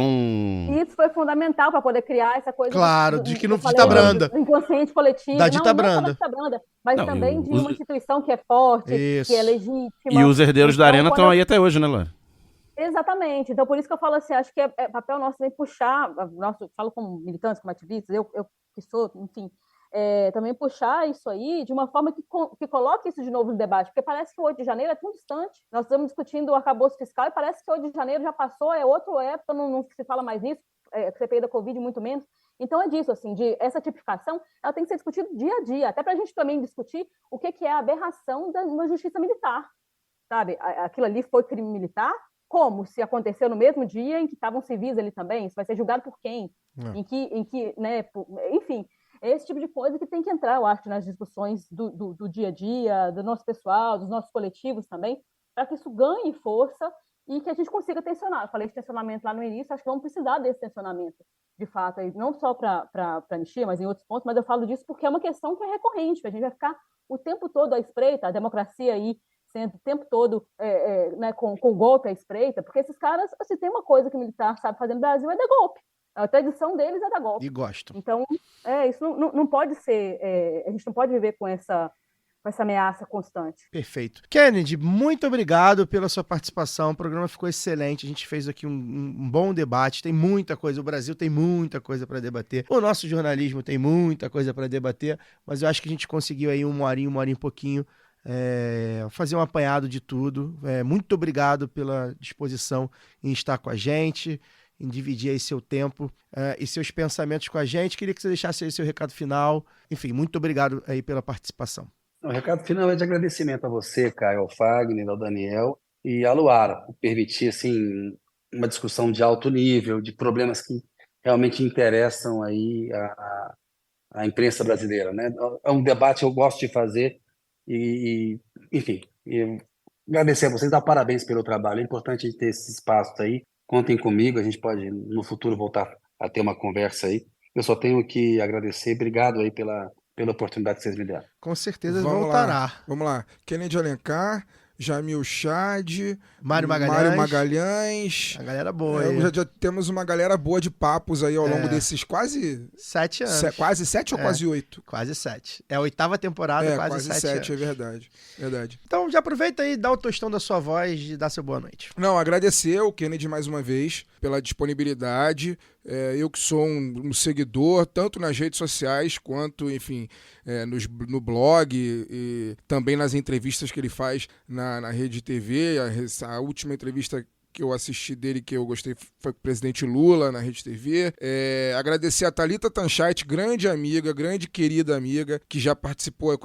Isso foi fundamental para poder criar essa coisa Claro, de que não eu falei, dita branda. do inconsciente coletivo. Da dita não branda. só da dita branda, mas Não, também de os- uma instituição que é forte, Isso. que é legítima. E os herdeiros da Então, Arena quando estão aí até hoje, né, Laura? Exatamente. Então, por isso que eu falo assim, acho que é papel nosso também puxar, falo como militantes, como ativistas, eu que sou, enfim, também puxar isso aí de uma forma que coloque isso de novo no debate, porque parece que o 8 de janeiro é tão distante. Nós estamos discutindo o arcabouço fiscal e parece que o 8 de janeiro já passou, é outra época, não se fala mais nisso, CPI da Covid muito menos. Então é disso, assim, essa tipificação, ela tem que ser discutida dia a dia, até para a gente também discutir o que é a aberração da justiça militar, sabe? Aquilo ali foi crime militar, como? Se aconteceu no mesmo dia em que estavam civis ali também, isso vai ser julgado por quem? Em que né, enfim, é esse tipo de coisa que tem que entrar, eu acho, nas discussões do dia a dia, do nosso pessoal, dos nossos coletivos também, para que isso ganhe força e que a gente consiga tensionar. Eu falei de tensionamento lá no início, acho que vamos precisar desse tensionamento, de fato, não só para anistia, mas em outros pontos, mas eu falo disso porque é uma questão que é recorrente, que a gente vai ficar o tempo todo à espreita, a democracia aí sendo o tempo todo né, com golpe à espreita, porque esses caras, assim, tem uma coisa que o militar sabe fazer no Brasil, é dar golpe. A tradição deles é dar golpe. E gostam. Então, isso não pode ser... a gente não pode viver com essa ameaça constante. Perfeito. Kennedy, muito obrigado pela sua participação. O programa ficou excelente. A gente fez aqui um bom debate. Tem muita coisa. O Brasil tem muita coisa para debater. O nosso jornalismo tem muita coisa para debater. Mas eu acho que a gente conseguiu aí uma horinha e pouquinho fazer um apanhado de tudo. Muito obrigado pela disposição em estar com a gente, em dividir aí seu tempo e seus pensamentos com a gente. Queria que você deixasse aí seu recado final. Enfim, muito obrigado aí pela participação. O recado final é de agradecimento a você, Caio, ao Fagner, ao Daniel e à Luara, por permitir assim, uma discussão de alto nível, de problemas que realmente interessam aí a imprensa brasileira, né? É um debate que eu gosto de fazer enfim, agradecer a vocês, dar parabéns pelo trabalho. É importante a gente ter esse espaço aí. Contem comigo, a gente pode no futuro voltar a ter uma conversa aí. Eu só tenho que agradecer. Obrigado aí pela oportunidade que vocês me deram. Com certeza voltará. Vamos lá. Kennedy Alencar, Jamil Chad, Mário Magalhães. A galera boa aí. Já temos uma galera boa de papos aí ao longo desses quase 7 anos. Quase 7 ou quase 8? Quase 7. É a 8ª temporada, quase 7 anos. É verdade. Então já aproveita aí, dá o tostão da sua voz e dá seu boa noite. Não, agradecer ao Kennedy mais uma vez pela disponibilidade. Eu que sou um seguidor, tanto nas redes sociais quanto, enfim, no blog e também nas entrevistas que ele faz na Rede TV. A última entrevista que eu assisti dele, que eu gostei, foi com o presidente Lula na Rede TV. Agradecer a Thalita Tanchait, grande amiga, grande querida amiga, que já participou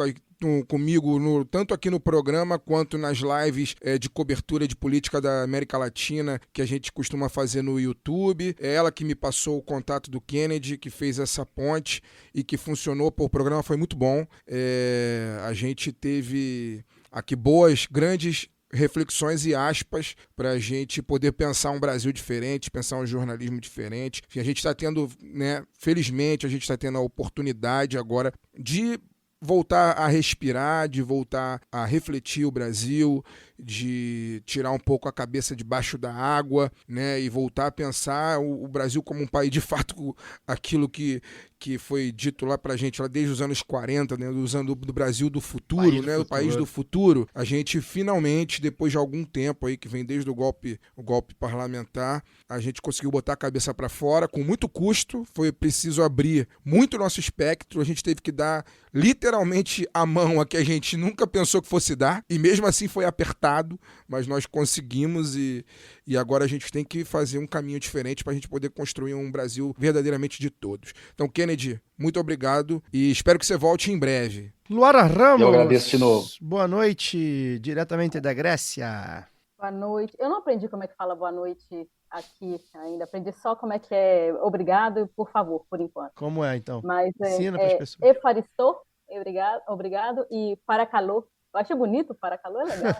comigo tanto aqui no programa quanto nas lives de cobertura de política da América Latina que a gente costuma fazer no YouTube. É ela que me passou o contato do Kennedy, que fez essa ponte e que funcionou. O programa foi muito bom. A gente teve aqui grandes reflexões e aspas para a gente poder pensar um Brasil diferente, pensar um jornalismo diferente. Enfim, a gente está tendo, né, felizmente, a gente está tendo a oportunidade agora de voltar a respirar, de voltar a refletir o Brasil, de tirar um pouco a cabeça debaixo da água, né, e voltar a pensar o Brasil como um país, de fato, aquilo que foi dito lá pra gente lá desde os anos 40, né, do Brasil do futuro, né, o país do futuro. A gente finalmente, depois de algum tempo aí, que vem desde o golpe parlamentar, a gente conseguiu botar a cabeça para fora com muito custo. Foi preciso abrir muito nosso espectro, a gente teve que dar literalmente a mão a que a gente nunca pensou que fosse dar, e mesmo assim foi apertado, tentado, mas nós conseguimos e agora a gente tem que fazer um caminho diferente para a gente poder construir um Brasil verdadeiramente de todos. Então, Kennedy, muito obrigado e espero que você volte em breve. Luara Ramos. Eu agradeço de novo. Boa noite, diretamente da Grécia. Boa noite. Eu não aprendi como é que fala boa noite aqui ainda. Aprendi só como é que é obrigado e por favor, por enquanto. Como é, então? Mas Ensina pras pessoas. Efaristou, obrigado, e Paracalô. Eu acho bonito, Paracalô é legal.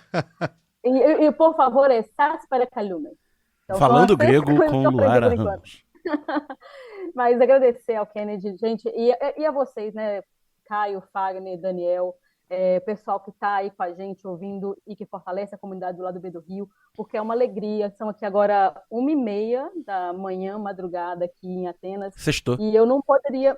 e por favor, é Sas Paracalume. Então, falando grego com Luara Ramos. Mas agradecer ao Kennedy, gente, e a vocês, né? Caio, Fagner, Daniel, pessoal que está aí com a gente ouvindo e que fortalece a comunidade do Lado B do Rio, porque é uma alegria. São aqui agora 1h30 da manhã, madrugada aqui em Atenas. Sextou. E eu não poderia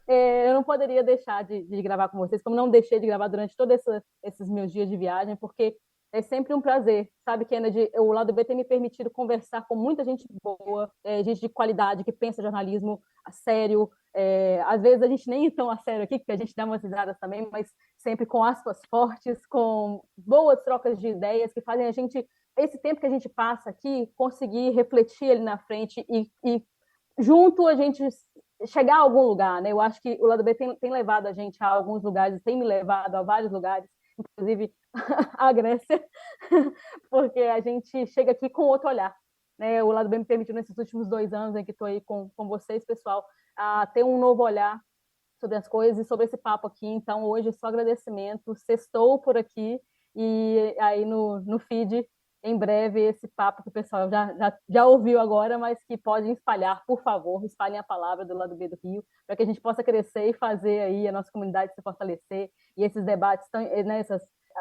deixar de gravar com vocês, como não deixei de gravar durante todos esses meus dias de viagem, porque é sempre um prazer, sabe, Kennedy? O Lado B tem me permitido conversar com muita gente boa, gente de qualidade, que pensa jornalismo a sério. Às vezes a gente nem é tão a sério aqui, porque a gente dá umas risadas também, mas sempre com aspas fortes, com boas trocas de ideias que fazem a gente, esse tempo que a gente passa aqui, conseguir refletir ali na frente e junto a gente chegar a algum lugar, né? Eu acho que o Lado B tem levado a gente a alguns lugares, tem me levado a vários lugares, inclusive a Grécia, porque a gente chega aqui com outro olhar, né? O Lado B me permitiu, nesses últimos 2 anos em que estou aí com vocês, pessoal, a ter um novo olhar sobre as coisas e sobre esse papo aqui. Então, hoje é só agradecimento, sextou por aqui, e aí no feed, em breve, esse papo que o pessoal já ouviu agora, mas que podem espalhar, por favor, espalhem a palavra do Lado B do Rio, para que a gente possa crescer e fazer aí a nossa comunidade se fortalecer, e esses debates, né,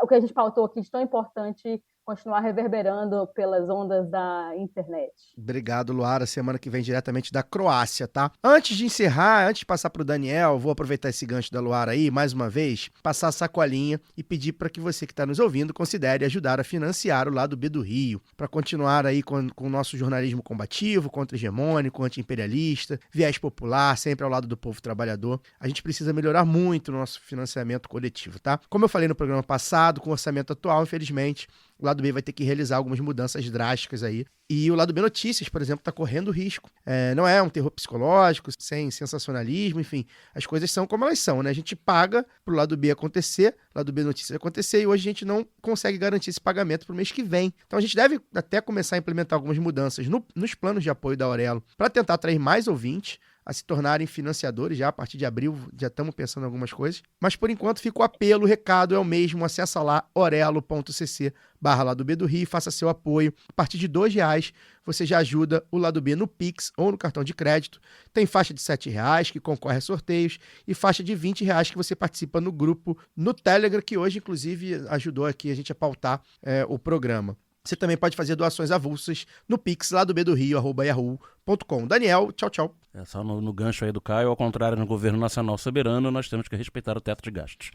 o que a gente pautou aqui de tão importante, continuar reverberando pelas ondas da internet. Obrigado, Luara. Semana que vem diretamente da Croácia, tá? Antes de encerrar, antes de passar pro Daniel, vou aproveitar esse gancho da Luara aí, mais uma vez, passar a sacolinha e pedir para que você que está nos ouvindo considere ajudar a financiar o Lado B do Rio, para continuar aí com o nosso jornalismo combativo, contra-hegemônico, anti-imperialista, viés popular, sempre ao lado do povo trabalhador. A gente precisa melhorar muito o nosso financiamento coletivo, tá? Como eu falei no programa passado, com o orçamento atual, infelizmente, o Lado B vai ter que realizar algumas mudanças drásticas aí. E o Lado B Notícias, por exemplo, está correndo risco. Não é um terror psicológico, sem sensacionalismo, enfim. As coisas são como elas são, né? A gente paga pro Lado B acontecer, Lado B Notícias acontecer, e hoje a gente não consegue garantir esse pagamento pro mês que vem. Então a gente deve até começar a implementar algumas mudanças nos planos de apoio da Aurelo para tentar atrair mais ouvintes a se tornarem financiadores. Já a partir de abril já estamos pensando em algumas coisas, mas por enquanto fica o apelo, o recado é o mesmo. Acessa lá orelo.cc/Lado B do Rio e faça seu apoio. A partir de R$2 você já ajuda o Lado B no Pix ou no cartão de crédito. Tem faixa de R$7 que concorre a sorteios e faixa de R$20 que você participa no grupo no Telegram, que hoje inclusive ajudou aqui a gente a pautar o programa. Você também pode fazer doações avulsas no Pix lá do @yahoo.com. Daniel, tchau, tchau. Só no gancho aí do Caio, ao contrário, no governo nacional soberano, nós temos que respeitar o teto de gastos.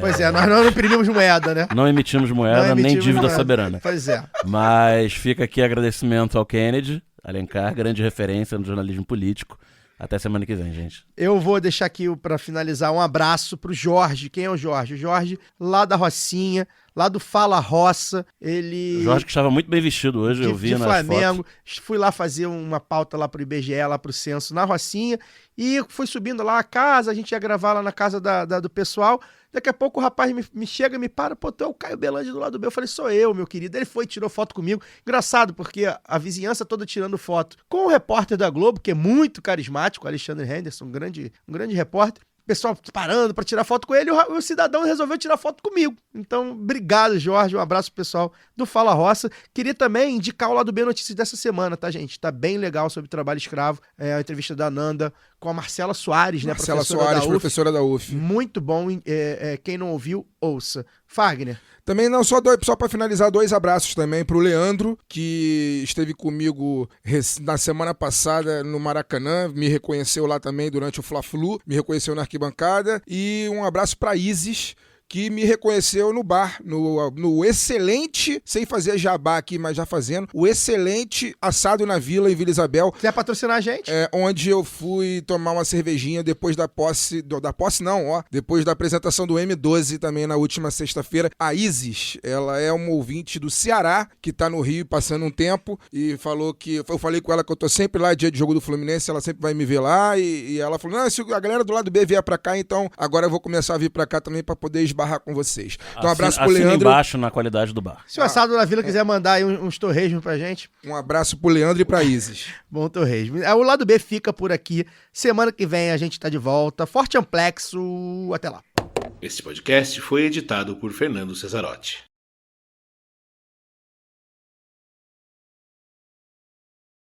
Pois nós não imprimimos moeda, né? Não emitimos moeda, nem dívida soberana. Pois é. Mas fica aqui agradecimento ao Kennedy Alencar, grande referência no jornalismo político. Até semana que vem, gente. Eu vou deixar aqui para finalizar um abraço pro Jorge. Quem é o Jorge? O Jorge, lá da Rocinha, lá do Fala Roça. Ele... O Jorge que estava muito bem vestido hoje, eu vi nas Flamengo. fotos. Fui lá fazer uma pauta lá pro IBGE, lá pro censo, na Rocinha. E fui subindo lá a casa, a gente ia gravar lá na casa do pessoal. Daqui a pouco o rapaz me chega, me para, pô, tu é o Caio Belandi do Lado B. Eu falei, sou eu, meu querido. Ele foi, tirou foto comigo. Engraçado, porque a vizinhança toda tirando foto com o repórter da Globo, que é muito carismático, Alexandre Henderson, um grande repórter. O pessoal parando para tirar foto com ele, o cidadão resolveu tirar foto comigo. Então, obrigado, Jorge. Um abraço pro pessoal do Fala Roça. Queria também indicar o Lado B Notícias dessa semana, tá, gente? Tá bem legal sobre trabalho escravo. A entrevista da Nanda com a Marcela Soares, né? Marcela Soares, professora da UF. Muito bom. Quem não ouviu, ouça. Fagner. Também não, só para finalizar, 2 abraços também pro Leandro, que esteve comigo na semana passada no Maracanã, me reconheceu lá também durante o Fla-Flu, me reconheceu na arquibancada, e um abraço pra Isis, que me reconheceu no bar, no excelente, sem fazer jabá aqui, mas já fazendo, o excelente Assado na Vila, em Vila Isabel. Quer patrocinar a gente? Onde eu fui tomar uma cervejinha depois depois da apresentação do M12 também na última sexta-feira. A Isis, ela é uma ouvinte do Ceará, que tá no Rio passando um tempo, e falou que, eu falei com ela que eu tô sempre lá, dia de jogo do Fluminense, ela sempre vai me ver lá, e ela falou, não, se a galera do lado B vier pra cá, então agora eu vou começar a vir pra cá também pra poder esbarrar com vocês. Então um abraço pro Leandro. Embaixo na qualidade do bar. Se o Assado na Vila quiser mandar aí uns torresmos pra gente. Um abraço pro Leandro e pra Isis. Bom torresmo. O Lado B fica por aqui. Semana que vem a gente tá de volta. Forte amplexo. Até lá. Este podcast foi editado por Fernando Cesarotti.